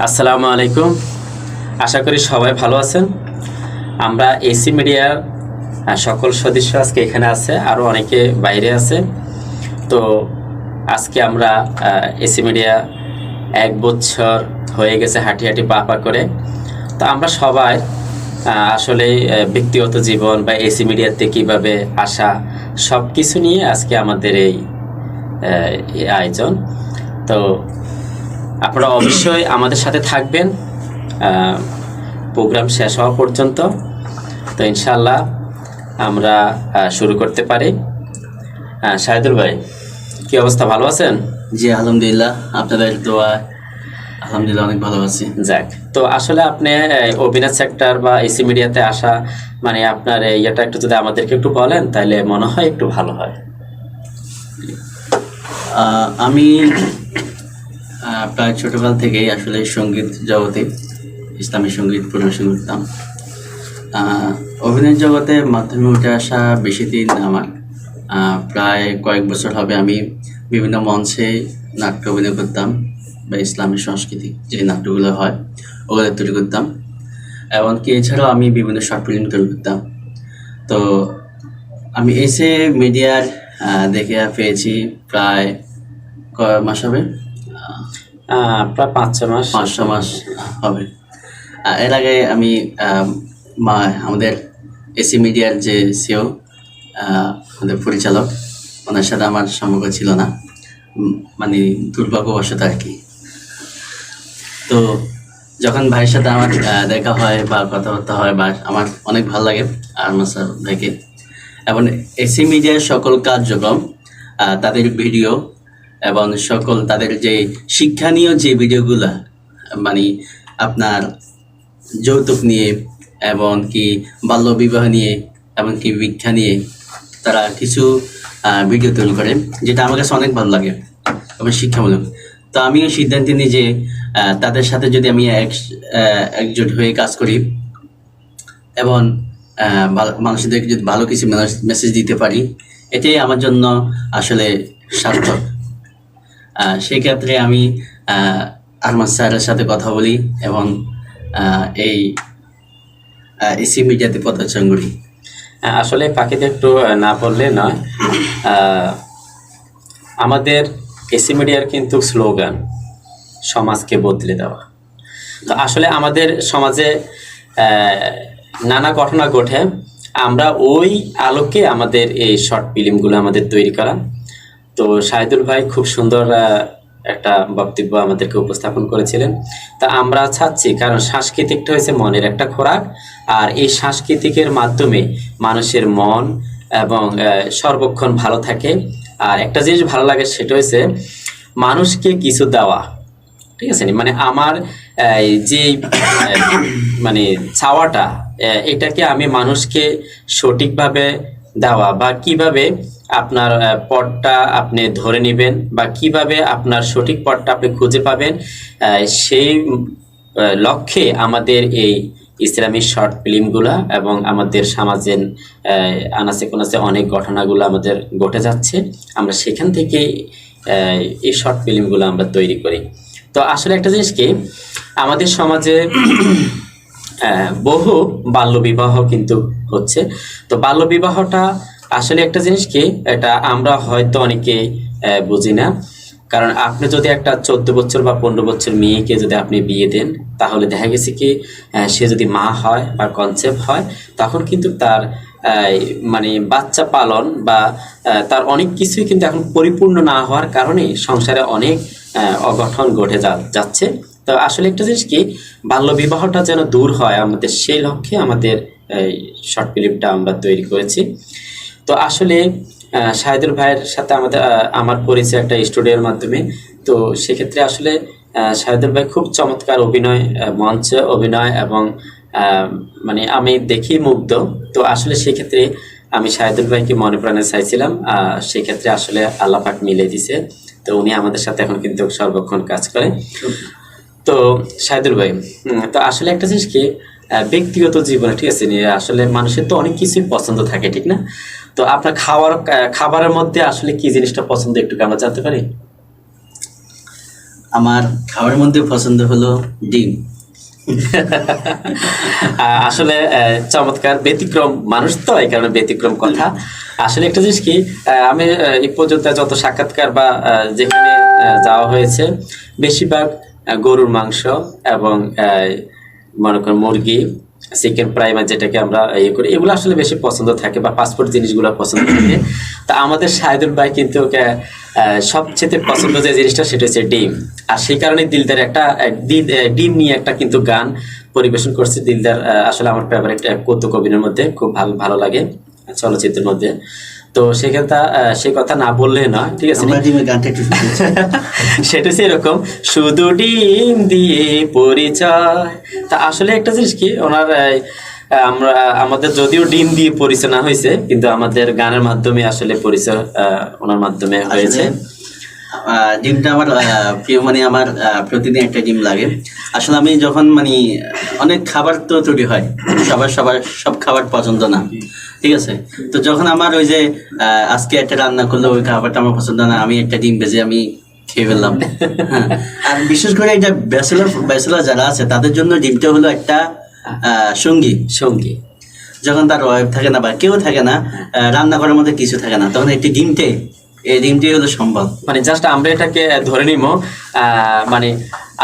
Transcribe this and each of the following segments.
আসসালামু আলাইকুম। আশা করি সবাই ভালো আছেন। আমরা এসি মিডিয়ার সকল সদস্য আজকে এখানে আছে, আরও অনেকে বাইরে আছে। তো আজকে আমরা এসি মিডিয়া 1 বছর হয়ে গেছে হাঁটি হাঁটি পা পা করে। তো আমরা সবাই আসলে ব্যক্তিগত জীবন বা এসি মিডিয়াতে কীভাবে আসা সব কিছু নিয়ে আজকে আমাদের এই আয়োজন। তো আপনারা অবশ্যই আমাদের সাথে থাকবেন প্রোগ্রাম শেষ হওয়া পর্যন্ত। তো ইনশাল্লাহ আমরা শুরু করতে পারি। শাহিদুল ভাই, কি অবস্থা, ভালো আছেন? জি আলহামদুলিল্লাহ, আপনাদের দোয়া আলহামদুলিল্লাহ অনেক ভালো আছি। যাক, তো আসলে আপনি অভিনয় সেক্টর বা এসি মিডিয়াতে আসা মানে আপনার ইয়েটা একটু যদি আমাদেরকে একটু বলেন তাহলে মনে হয় একটু ভালো হয়। আমি প্রায় ছোটকাল থেকেই আসলে সঙ্গীত জগতে ইসলামী সঙ্গীত পরিবেশন করতাম। অভিনয় জগতে মাধ্যমে উঠে আসা বেশি দিন আমার প্রায় কয়েক বছর হবে। আমি বিভিন্ন মঞ্চে নাট্য অভিনয় করতাম বা ইসলামী সাংস্কৃতিক যে নাট্যগুলো হয় ওগুলো তৈরি করতাম। এমনকি এছাড়াও আমি বিভিন্ন শর্ট ফিল্ম তৈরি করতাম। তো আমি এসে মিডিয়ার দেখে পেয়েছি প্রায় কয় মাস হবে, প্রায় 5-6 মাস হবে। এর আগে আমি আমাদের এসি মিডিয়ার যে সিও আমাদের পরিচালক, ওনার সাথে আমার সম্পর্ক ছিল না, মানে দুর্ভাগ্যবশত আর কি। তো যখন ভাইয়ের সাথে আমার দেখা হয় বা কথাবার্তা হয় বা আমার অনেক ভালো লাগে আরমান স্যার ভাইকে। এবং এসি মিডিয়ার সকল কার্যক্রম, তাদের ভিডিও এবং সকল তাদের যে শিক্ষণীয় যে ভিডিওগুলা, মানে আপনার যৌতুক নিয়ে এবং কি বাল্যবিবাহ নিয়ে এমনকি ভিক্ষা নিয়ে তারা কিছু ভিডিও তৈরি করে, যেটা আমার কাছে অনেক ভালো লাগে এবং শিক্ষামূলক। তো আমিও সিদ্ধান্ত নিই যে তাদের সাথে যদি আমি একজোট হয়ে কাজ করি এবং মানুষদেরকে যদি ভালো কিছু মেসেজ দিতে পারি, এটাই আমার জন্য আসলে সার্থক। সেই ক্ষেত্রে আমি আরমান স্যারের সাথে কথা বলি এবং এই এসি মিডিয়াতে প্রদর্শন করি। আসলে পাখিতে একটু না বললে নয়, আমাদের এসি মিডিয়ার কিন্তু স্লোগান সমাজকে বদলে দেওয়া। তো আসলে আমাদের সমাজে নানা ঘটনা ঘটে, আমরা ওই আলোকে আমাদের এই শর্ট ফিল্মগুলো আমাদের তৈরি করা। তো শাহিদুল ভাই খুব সুন্দর একটা বক্তব্য আমাদেরকে উপস্থাপন করেছিলেন। তা আমরা চাচ্ছি, কারণ সাংস্কৃতিকটা হয়েছে মনের একটা খোরাক, আর এই সাংস্কৃতিকের মাধ্যমে মানুষের মন এবং সর্বক্ষণ ভালো থাকে। আর একটা জিনিস ভালো লাগে, সেটা হচ্ছে মানুষকে কিছু দেওয়া। ঠিক আছে, মানে আমার যে মানে চাওয়াটা, এটাকে আমি মানুষকে সঠিকভাবে দেওয়া, বা কিভাবে আপনার পথটা আপনি ধরে নেবেন বা কিভাবে আপনার সঠিক পথটা আপনি খুঁজে পাবেন, সেই লক্ষ্যে আমাদের এই ইসলামিক শর্ট ফিল্মগুলা এবং আমাদের সমাজের আনাচে কোনাচে অনেক ঘটনাগুলো আমাদের ঘটে যাচ্ছে। আমরা সেখান থেকে এই শর্ট ফিল্মগুলো আমরা তৈরি করি। তো আসলে একটা জিনিস কি, আমাদের সমাজে বহু বাল্যবিবাহ কিন্তু হচ্ছে। তো বাল্যবিবাহটা আসলে একটা জিনিস কি, এটা আমরা হয়তো অনেকে বুঝি না। কারণ আপনি যদি একটা 14 বছর বা 15 বছর মেয়েকে যদি আপনি বিয়ে দেন, তাহলে দেখা গেছে কি সে যদি মা হয় বা কনসেপ্ট হয়, তখন কিন্তু তার মানে বাচ্চা পালন বা তার অনেক কিছুই কিন্তু এখন পরিপূর্ণ না হওয়ার কারণে সংসারে অনেক অঘটন ঘটে যাচ্ছে। তো আসলে একটা জিনিস কি, বাল্যবিবাহটা যেন দূর হয়, আমাদের সেই লক্ষ্যে আমাদের এই শর্ট ফিল্মটা আমরা তৈরি করেছি। তো আসলে শাহিদুল ভাইয়ের সাথে আমার পরিচয় একটা স্টুডিওর মাধ্যমে। তো সেক্ষেত্রে আসলে শাহিদুল ভাই খুব চমৎকার অভিনয়, মঞ্চে অভিনয় এবং মানে আমি দেখি মুগ্ধ। তো আসলে সেক্ষেত্রে আমি শাহিদুল ভাইকে মনে প্রাণে চাইছিলাম, সেক্ষেত্রে আসলে আল্লাহ পাক মিলে দিছে। তো উনি আমাদের সাথে এখন কিন্তু সর্বক্ষণ কাজ করে। তো শাহিদুল ভাই, তো আসলে একটা জিনিস কি, ব্যক্তিগত জীবনে ঠিক আছে, আসলে মানুষের তো অনেক কিছুই পছন্দ থাকে, ঠিক না? তো আপনার খাবারের মধ্যে আসলে কি জিনিসটা পছন্দ, একটু আমরা জানতে পারি? আমার খাবারের মধ্যে পছন্দ হলো ডিম। আসলে চমৎকার, ব্যতিক্রম মানুষ তো, এই কারণে ব্যতিক্রম কথা। আসলে একটা জিনিস কি, আমি এই পর্যন্ত যত সাক্ষাৎকার বা যেখানে যাওয়া হয়েছে, বেশিরভাগ গরুর মাংস এবং মনে করেন মুরগি, চিকেন প্রাইমার যেটাকে আমরা ইয়ে করি, এগুলো আসলে বেশি পছন্দ থাকে, বা পাসপোর্ট জিনিসগুলো পছন্দ থাকে। তা আমাদের শাহিদুল ভাই কিন্তু সবচেয়ে পছন্দ যে জিনিসটা সেটা হচ্ছে ডিম। আর সেই কারণে দিলদার একটা ডিম নিয়ে একটা কিন্তু গান পরিবেশন করছে। দিলদার আসলে আমার ফেভারিট কৌতুক অভিনয়ের মধ্যে খুব ভালো ভালো লাগে চলচ্চিত্রের মধ্যে। তো সেখানটা সে কথা না বললে নয়, ঠিক আছে? আমরা ডিমের গানটা একটু শুনতে চাই। সেটা হচ্ছে এরকম, শুধু ডিম দিয়ে পরিচয়। তা আসলে একটা জিনিস কি, ওনার আমরা আমাদের যদিও ডিম দিয়ে পরিচয় না হয়েছে, কিন্তু আমাদের গানের মাধ্যমে আসলে পরিচয় ওনার মাধ্যমে হয়েছে। ডিমটা আমার প্রিয়, মানে আমার প্রতিদিন একটা ডিম লাগে। আসলে আমি যখন মানে অনেক খাবার তো তৈরি হয়, সবার সব খাবার পছন্দ না, ঠিক আছে? তো যখন আমার ওই যে আজকে একটা রান্না করলো, ওই খাবারটা আমার পছন্দ না, আমি একটা ডিম ভেজে আমি খেয়ে ফেললাম। হ্যাঁ, আর বিশেষ করে এই যে ব্যাচেলর যারা আছে তাদের জন্য ডিমটা হলো একটা সঙ্গী। যখন তার ওয়াইফ থাকে না বা কেউ থাকে না, রান্না করার মধ্যে কিছু থাকে না, তখন একটি এই ডিমটাই হলো সম্ভব। মানে জাস্ট আমরা এটাকে ধরে নিব মানে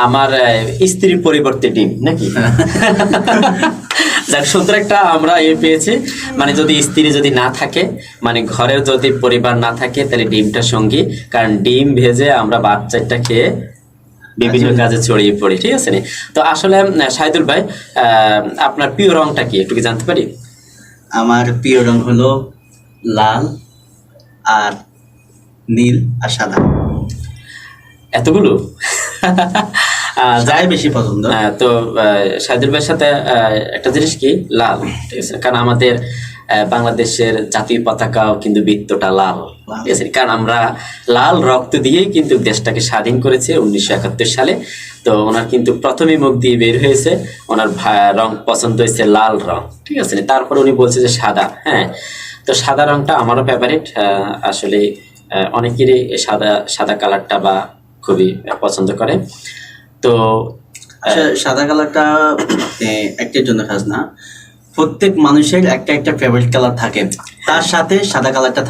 আমার স্ত্রীর পরিবর্তে ডিম নাকি। যাক, সুন্দর একটা আমরা পেয়েছি। মানে যদি স্ত্রী যদি না থাকে, মানে ঘরের যদি পরিবার না থাকে, তাহলে ডিমটা সঙ্গী। কারণ ডিম ভেজে আমরা বাচ্চাটা খেয়ে বিভিন্ন কাজে ছড়িয়ে পড়ি, ঠিক আছে? তো আসলে শাহিদুল ভাই, আপনার প্রিয় রংটা কি একটু কি জানতে পারি? আমার প্রিয় রং হলো লাল আর নীল আর সাদা, এতগুলো যাই বেশি পছন্দ। তো শাহিদুল ভাইয়ের সাথে একটা জিনিস কি, লাল, ঠিক আছে? কারণ আমাদের বাংলাদেশের জাতীয় পতাকাও কিন্তু বৃত্তটা লাল, ঠিক আছে? কারণ আমরা লাল রক্ত দিয়েই কিন্তু দেশটাকে স্বাধীন করেছে 1971 সালে। তো ওনার কিন্তু প্রথমে মুখ দিয়ে বের হয়েছে ওনার রং পছন্দ হয়েছে লাল রং, ঠিক আছে? তারপর উনি বলছে যে সাদা। হ্যাঁ, তো সাদা রংটা আমারও ফেভারিট। আসলে অনেকেরই সাদা কালারটা বা খুবই পছন্দ করে। তো সাদা কালারটা একটার জন্য খাস না, প্রত্যেক মানুষের একটা ফেভারিট কালার থাকে, তার সাথে সাদা কালারটা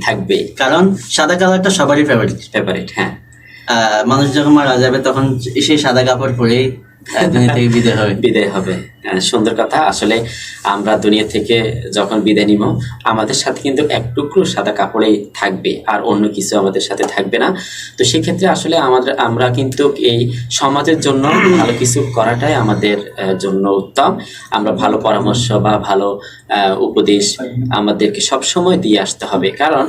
থাকবেই, কারণ সাদা কালারটা সবারই ফেভারিট। হ্যাঁ, মানুষ যখন মারা যাবে তখন সেই সাদা কাপড় পরে দুনিয়া থেকে বিদায় হবে। সুন্দর কথা। আসলে আমরা দুনিয়া থেকে যখন বিদায় নিব, আমাদের সাথে কিন্তু এক টুকরো সাদা কাপড়েই থাকবে, আর অন্য কিছু আমাদের সাথে থাকবে না। তো সেক্ষেত্রে আসলে আমরা কিন্তু এই সমাজের জন্য ভালো কিছু করাটাই আমাদের জন্য উত্তম। আমরা ভালো পরামর্শ বা ভালো উপদেশ আমাদেরকে সবসময় দিয়ে আসতে হবে। কারণ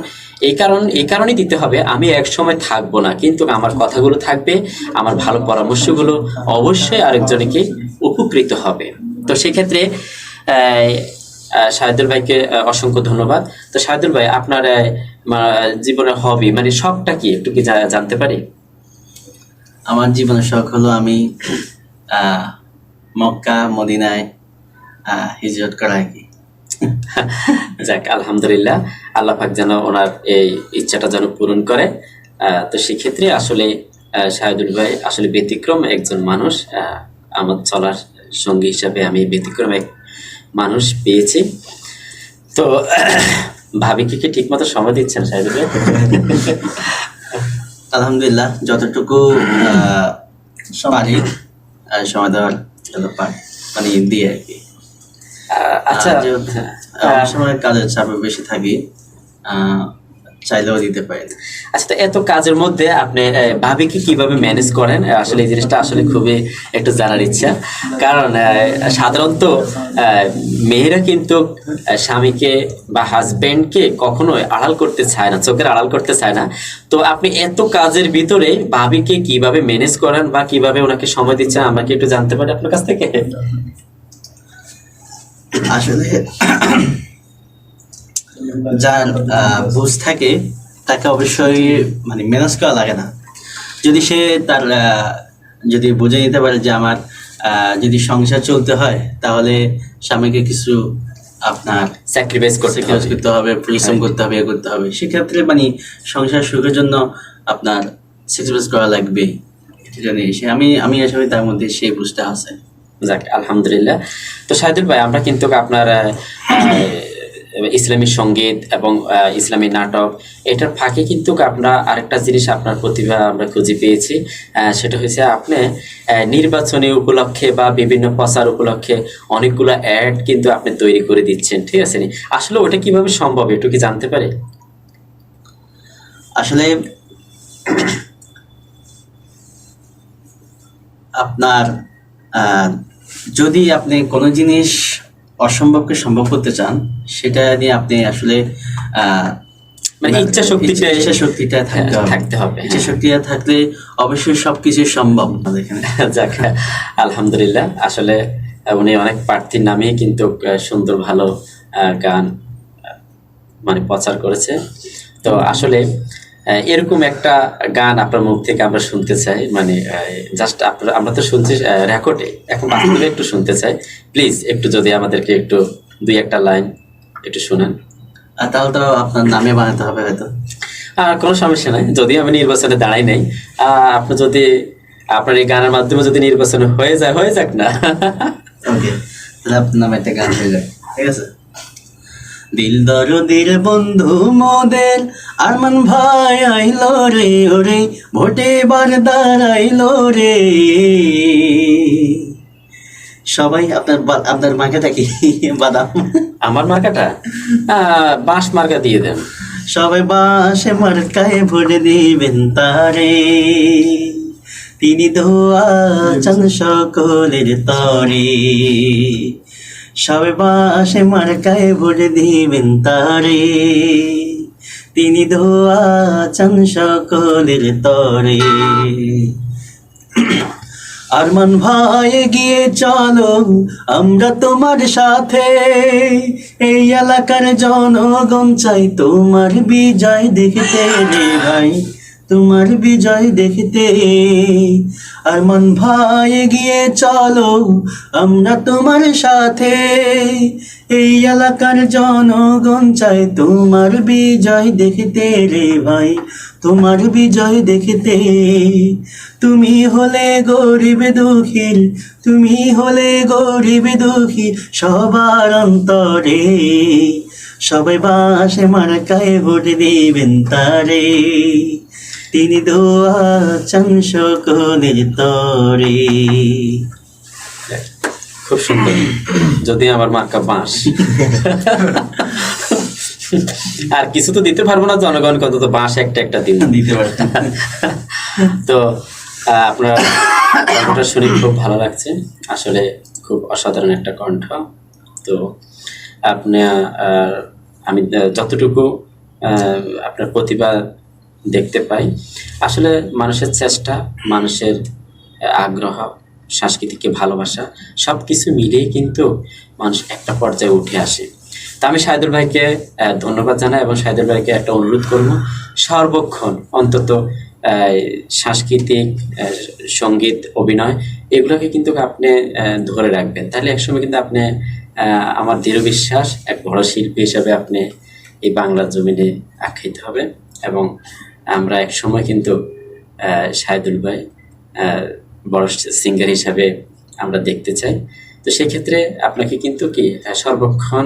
এই কারণেই দিতে হবে, আমি এক সময় থাকবো না, কিন্তু আমার কথাগুলো থাকবে, আমার ভালো পরামর্শগুলো অবশ্যই আরেকজনকে উপকৃত হবে। তো সেক্ষেত্রে শাহিদুল ভাইকে অসংখ্য ধন্যবাদ। তো শাহিদুল ভাই, আপনার জীবনের হবি মানে শখটা কি একটু কি জানতে পারি? আমার জীবনের শখ হলো আমি মক্কা মদিনায় হিজরত করা আর কি। যাক, আলহামদুলিল্লাহ, আল্লাহ পাক যেন ওনার এই ইচ্ছাটা যেন পূরণ করে। তো সেক্ষেত্রে আসলে শাহিদুল ভাই আসলে ব্যতিক্রম একজন মানুষ। আমার চলার সঙ্গী হিসাবে আমি ব্যতিক্রম এক মানুষ পেয়েছি। তো ভাবিকে কি ঠিক মতো সময় দিচ্ছেন শাহিদুল ভাই? আলহামদুলিল্লাহ, যতটুকু পারি সময় দেওয়ার মানে দিয়ে আর কি। আচ্ছা, সময় কাজের চাপে বেশি থাকি, চাইলেও দিতে পারি। আচ্ছা, তো এত কাজের মধ্যে আপনি ভাবিকে কিভাবে ম্যানেজ করেন? আসলে এই জিনিসটা আসলে খুবই একটু জানার ইচ্ছা। কারণ সাধারণত মেয়েরা কিন্তু স্বামীকে বা হাজবেন্ডকে কখনোই আড়াল করতে চায় না, চোখের আড়াল করতে চায় না। তো আপনি এত কাজের ভিতরে ভাবিকে কিভাবে ম্যানেজ করেন বা কিভাবে ওনাকে সময় দিচ্ছেন, আমরা কি একটু জানতে পারি আপনার কাছ থেকে? আসলে যার বুঝ থাকে তাকে অবশ্যই মানে ম্যানেজ করা লাগে না। যদি সে তার যদি বুঝে নিতে পারে যে আমার যদি সংসার চলতে হয়, তাহলে স্বামীকে কিছু আপনার স্যাক্রিফাইস করতে হবে, পরিশ্রম করতে হবে, করতে হবে। সেক্ষেত্রে মানে সংসার সুখের জন্য আপনার স্যাক্রিফাইস করা লাগবে। এটা জন্য এসে আমি আসলে তার মধ্যে সেই বুঝতে আছে। যাক আলহামদুলিল্লাহ। তো শাহিদুল ভাই, আমরা কিন্তু আপনার ইসলামী সঙ্গীত এবং ইসলামী নাটক এটার ফাঁকে কিন্তু আমরা আরেকটা জিনিস আপনার প্রতিভা আমরা খুঁজে পেয়েছি, সেটা হচ্ছে আপনি নির্বাচনী উপলক্ষে বা বিভিন্ন প্রচার উপলক্ষে অনেকগুলো অ্যাড কিন্তু আপনি তৈরি করে দিচ্ছেন, ঠিক আছে নি? আসলে ওটা কিভাবে সম্ভব একটু কি জানতে পারি? আসলে আপনার যদি আপনি কোনো জিনিস অসম্ভবকে সম্ভব করতে চান, সেটা নিয়ে আপনি আসলে মানে ইচ্ছা শক্তিটা থাকতে হবে। ইচ্ছা শক্তিটা থাকলে অবশ্যই সবকিছু সম্ভব আমাদের এখানে। যাক আলহামদুলিল্লাহ। আসলে উনি অনেক প্রার্থীর নামেই কিন্তু সুন্দর ভালো গান মানে প্রচার করেছে। তো আসলে এরকম একটা গান আপনার মুখ থেকে আমরা শুনতে চাই, মানে জাস্ট আমরা তো শুনছি রেকর্ডে, এখন বাস্তবে একটু শুনতে চাই। প্লিজ একটু যদি আমাদেরকে একটু 2-1 লাইন একটু শোনান। তাহলে তো আপনার নামে বানাতে হবে হয়তো। কোনো সমস্যা নাই, যদি আমি নির্বাচনে দাঁড়াই নাই, আপনি যদি আপনার এই গানের মাধ্যমে যদি নির্বাচনে হয়ে যাক না। ওকে, তাহলে আপনার নামে একটা গান হয়ে যায়, ঠিক আছে? দিল দরদির বন্ধু মোদের আরমান ভাই আইলো রে, ওরে ভোটে বার দাঁড়াইলো রে। সবাই আপনার মার্কাটা কি? বাদাম? আমার মার্কাটা বাঁশ মার্কা দিয়ে দেন। সবাই বাঁশে মার্কায় ভোট দিবেন তারে, তিনি ধোয়া চান সকলের তরে। সবাই বাঁশে মার্কায় ভোট দিবেন তারে, তিনি ধোয়া চান সকলের তরে। আরমান ভাই গিয়ে চলো আমরা তোমার সাথে, এই এলাকার জনগণ চাই তোমার বিজয় দেখতে রে ভাই, তোমার বিজয় দেখতে। আরমান ভাই গিয়ে চলো আমরা তোমার সাথে, এই এলাকার জনগণ চাই তোমার বিজয় দেখতে রে ভাই, তোমার বিজয় দেখতে। তুমি হলে গরিব দুঃখীর, তুমি হলে গরিব দুঃখীর সবার অন্তরে, সবাই বাঁশে মার্কায় ভোট দিবেন তারে, তিনি দোয়া চান সকলের তরে। খুব সুন্দর, যদি আমার মার্কা বাঁশ। আর কিছু তো দিতে পারবো না, জনগণ কত তো বাঁশ একটা দিন দিতে পারতেন। তো আপনার কণ্ঠটা শুনে খুব ভালো লাগছে, আসলে খুব অসাধারণ একটা কণ্ঠ। তো আপনি আমি যতটুকু আপনার প্রতিভা দেখতে পাই, আসলে মানুষের চেষ্টা, মানুষের আগ্রহ, সাংস্কৃতিক ভালোবাসা সব কিছু মিলিয়ে কিন্তু মানুষ একটা পর্যায়ে উঠে আসে। তা আমি শাহিদুল ভাইকে ধন্যবাদ জানাই এবং শাহিদুল ভাইকে একটা অনুরোধ করবো, সর্বক্ষণ অন্তত সাংস্কৃতিক সঙ্গীত অভিনয় এগুলোকে কিন্তু আপনি ধরে রাখবেন, তাহলে একসময় কিন্তু আপনি আমার দৃঢ় বিশ্বাস এক বড় শিল্পী হিসাবে আপনি এই বাংলার জমিনে আখ্যায়িত হবে। এবং আমরা এক সময় কিন্তু শাহিদুল ভাই বড় সিঙ্গার হিসাবে আমরা দেখতে চাই। তো সেক্ষেত্রে আপনাকে কিন্তু কি সর্বক্ষণ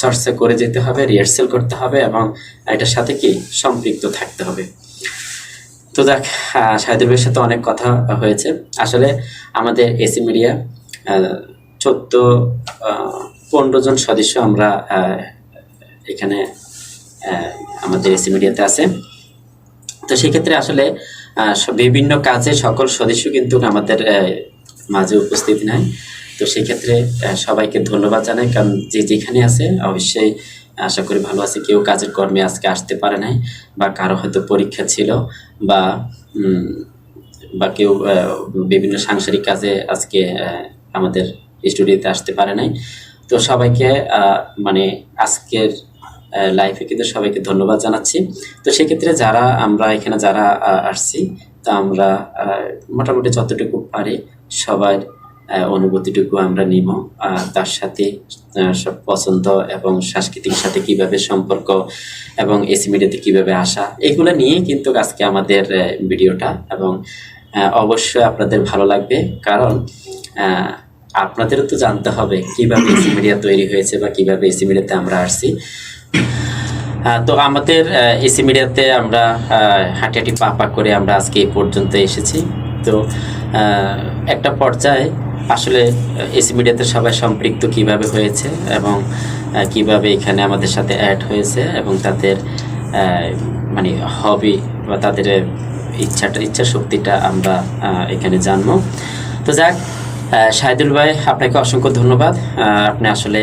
চর্চা করে যেতে হবে, রিহার্সেল করতে হবে এবং এটার সাথে কি সম্পৃক্ত থাকতে হবে। তো যাক, শাহিদুল ভাইয়ের সাথে অনেক কথা হয়েছে। আসলে আমাদের এসি মিডিয়া 14-15 জন সদস্য আমরা এখানে আমাদের এসি মিডিয়াতে আছে। তো সেক্ষেত্রে আসলে বিভিন্ন কাজে সকল সদস্য কিন্তু আমাদের মাঝে উপস্থিত নাই। তো সেক্ষেত্রে সবাইকে ধন্যবাদ জানাই, কারণ যে যেখানে আছে অবশ্যই আশা করি ভালো আছে। কেউ কাজের কর্মে আজকে আসতে পারে নাই, বা কারো হয়তো পরীক্ষা ছিল, বা কেউ বিভিন্ন সাংসারিক কাজে আজকে আমাদের স্টুডিওতে আসতে পারে নাই। তো সবাইকে মানে আজকের লাইফে কিন্তু সবাইকে ধন্যবাদ জানাচ্ছি। তো সেক্ষেত্রে যারা আমরা এখানে যারা আসছি, তা আমরা মোটামুটি যতটুকু পারি সবার অনুভূতিটুকু আমরা নিব, তার সাথে সব পছন্দ এবং সাংস্কৃতিক সাথে কিভাবে সম্পর্ক এবং এসি মিডিয়াতে কিভাবে আসা, এগুলো নিয়ে কিন্তু আজকে আমাদের ভিডিওটা। এবং অবশ্যই আপনাদের ভালো লাগবে, কারণ আপনাদেরও তো জানতে হবে কিভাবে এসি মিডিয়া তৈরি হয়েছে বা কিভাবে এসি মিডিয়াতে আমরা আসছি। তো আমাদের এসি মিডিয়াতে আমরা হাঁটি হাঁটি পা পা করে আমরা আজকে এই পর্যন্ত এসেছি। তো একটা পর্যায়ে আসলে এসি মিডিয়াতে সবাই সম্পৃক্ত কিভাবে হয়েছে এবং কিভাবে এখানে আমাদের সাথে অ্যাড হয়েছে এবং তাদের মানে হবি বা তাদের ইচ্ছা শক্তিটা আমরা এখানে জানবো। তো যাক, শাহিদুল ভাই, আপনাকে অসংখ্য ধন্যবাদ। আপনি আসলে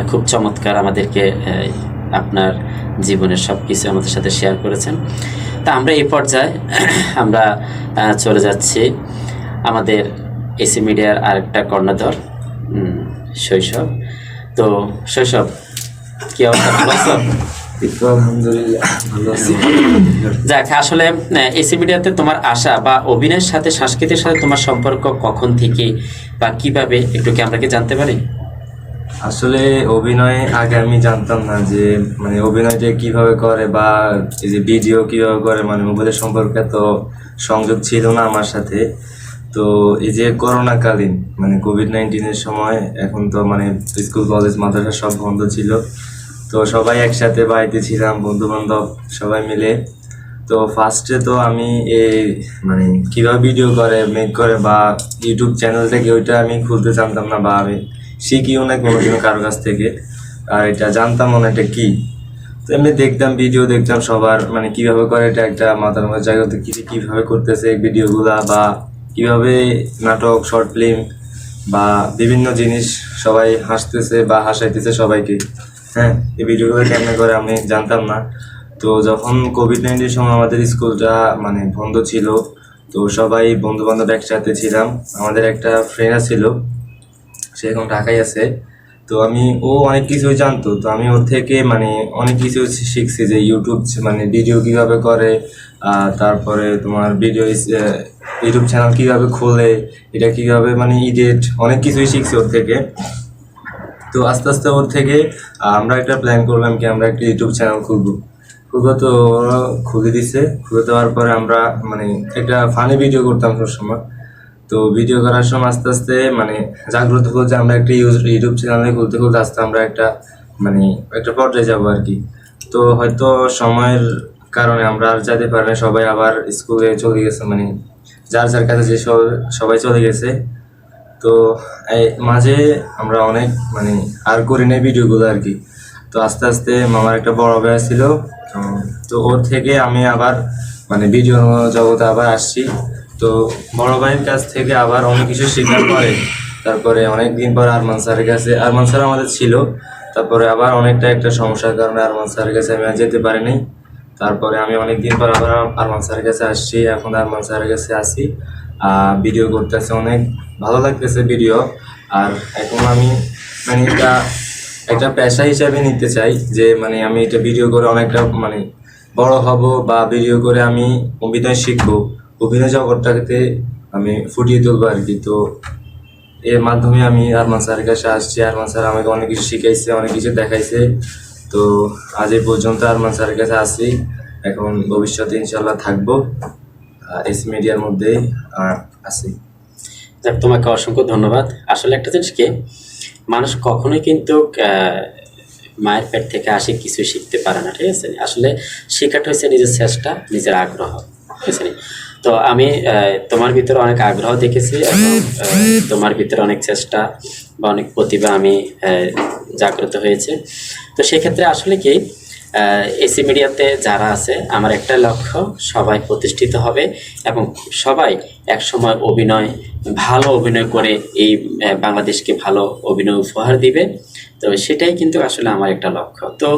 খুব চমৎকার আমাদেরকে আপনার জীবনের সব কিছু আমাদের সাথে শেয়ার করেছেন। তা আমরা এই পর্যায়ে আমরা চলে যাচ্ছি আমাদের এসি মিডিয়ার আরেকটা কর্ণধার শৈশব। তো শৈশব, কি অবস্থা, ভালো আছো? আলহামদুলিল্লাহ ভালো আছি। যাক, আসলে এসি মিডিয়াতে তোমার আসা বা অভিনয়ের সাথে সংস্কৃতির সাথে তোমার সম্পর্ক কখন থেকে বা কিভাবে, একটু কি আমরা কি জানতে পারি? আসলে অভিনয় আগে আমি জানতাম না যে মানে অভিনয়টা কিভাবে করে বা এই যে ভিডিও কিভাবে করে, মানে মোবাইলের সম্পর্কে তো সংযোগ ছিল না আমার সাথে। তো এই যে করোনাকালীন মানে কোভিড-19 সময়, এখন তো মানে স্কুল কলেজ মাদ্রাসা সব বন্ধ ছিল, তো সবাই একসাথে বাড়িতে ছিলাম, বন্ধু বান্ধব সবাই মিলে। তো ফার্স্টে তো আমি এই মানে কিভাবে ভিডিও করে মেক করে বা ইউটিউব চ্যানেল থেকে ওইটা আমি খুলতে জানতাম না, বা আমি শিখিও না কোনোদিনও কারোর কাছ থেকে, আর এটা জানতাম না এটা কি। তো এমনি দেখতাম, ভিডিও দেখতাম সবার, মানে কিভাবে করে এটা একটা মাথার মধ্যে জায়গা হতো কিভাবে করতেছে ভিডিওগুলা, বা কিভাবে নাটক, শর্ট ফিল্ম বা বিভিন্ন জিনিস সবাই হাসতেছে বা হাসাইতেছে সবাইকে। হ্যাঁ, এই ভিডিওগুলো কেমনে করে আমি জানতাম না। তো যখন কোভিড-19 সময় আমাদের স্কুলটা মানে বন্ধ ছিল, তো সবাই বন্ধু বান্ধব একসাথে ছিলাম। আমাদের একটা ফ্রেন্ড ছিল, সে এখন ঢাকায় আছে। তো ও অনেক কিছুই জানতো, তো আমি ওর থেকে মানে অনেক কিছু শিখছি যে ইউটিউব মানে ভিডিও কিভাবে করে, তারপরে তোমার ইউটিউব চ্যানেল কিভাবে খোলে, এটা কিভাবে মানে এডিট, অনেক কিছুই শিখছি ওর থেকে। তো আস্তে আস্তে ওর থেকে আমরা একটা প্ল্যান করলাম কি আমরা একটা ইউটিউব চ্যানেল খুলবো। তো ওরা খুলে দিছে। খুলে দেওয়ার পরে আমরা মানে একটা ফানি ভিডিও করতাম সবসময়। তো ভিডিও করার সময় আস্তে আস্তে মানে জাগ্রত হলো যে আমরা একটা ইউটিউব চ্যানেলে খুলতে খুলতে আস্তে আমরা মানে একটা পর্যায়ে যাবো আর কি। তো হয়তো সময়ের কারণে আমরা আর যেতে পারি না, সবাই আবার স্কুলে চলে গেছে, মানে যার যার কাছে যে সবাই চলে গেছে। তো এই মাঝে আমরা অনেক মানে আর করি নাই ভিডিওগুলো আর কি। তো আস্তে আস্তে মামার একটা বড় ভাই ছিল, তো ওর থেকে আমি আবার মানে ভিডিও জগতে আবার আসছি। তো বড় ভাইয়ের কাছ থেকে আবার অনেক কিছু শেখার পরে তারপরে অনেকদিন পর আরমান স্যার আমাদের ছিল। তারপরে আবার অনেকটা একটা সমস্যার কারণে আরমান স্যারের কাছে আমি আর যেতে পারিনি। তারপরে আমি অনেকদিন পর আবার আরমান স্যারের কাছে আসছি, এখন আরমান স্যারের কাছে আসি, ভিডিও করতেছে, অনেক ভালো লাগতেছে ভিডিও। আর এখন আমি মানে এটা একটা পেশা হিসাবে নিতে চাই যে মানে আমি এটা ভিডিও করে অনেকটা মানে বড় হব, বা ভিডিও করে আমি অভিনয় শিখবো, অভিনয় জগৎটাকে আমি ফুটিয়ে তুলবো আর কি। তো এর মাধ্যমে আমি আরমান স্যারের কাছে আসছি। আরমান স্যার আমাকে অনেক কিছু শিখাইছে, অনেক কিছু দেখাইছে। তো আজ এই পর্যন্ত আরমান স্যারের কাছে আসি, এখন ভবিষ্যতে ইনশাল্লাহ থাকবো এসি মিডিয়ার মধ্যেই আছি। যাক, তোমাকে অসংখ্য ধন্যবাদ। আসলে একটা জিনিস কি, মানুষ কখনোই কিন্তু মায়ের পেট থেকে আসে কিছু শিখতে পারে না, ঠিক আছে? আসলে শেখাটা হচ্ছে নিজের চেষ্টা, নিজের আগ্রহ, ঠিক আছে? তো আমি তোমার ভিতরে অনেক আগ্রহ দেখেছি এবং তোমার ভিতরে অনেক চেষ্টা বা অনেক প্রতিভা আমি জাগ্রত হয়েছে। তো সেক্ষেত্রে আসলে কি, এসি মিডিয়াতে যারা আছে, আমার একটা লক্ষ্য সবাই প্রতিষ্ঠিত হবে এবং সবাই একসময় ভালো অভিনয় করে এই বাংলাদেশকে ভালো অভিনয় উপহার দিবে। তো সেটাই কিন্তু আসলে আমার একটা লক্ষ্য। তো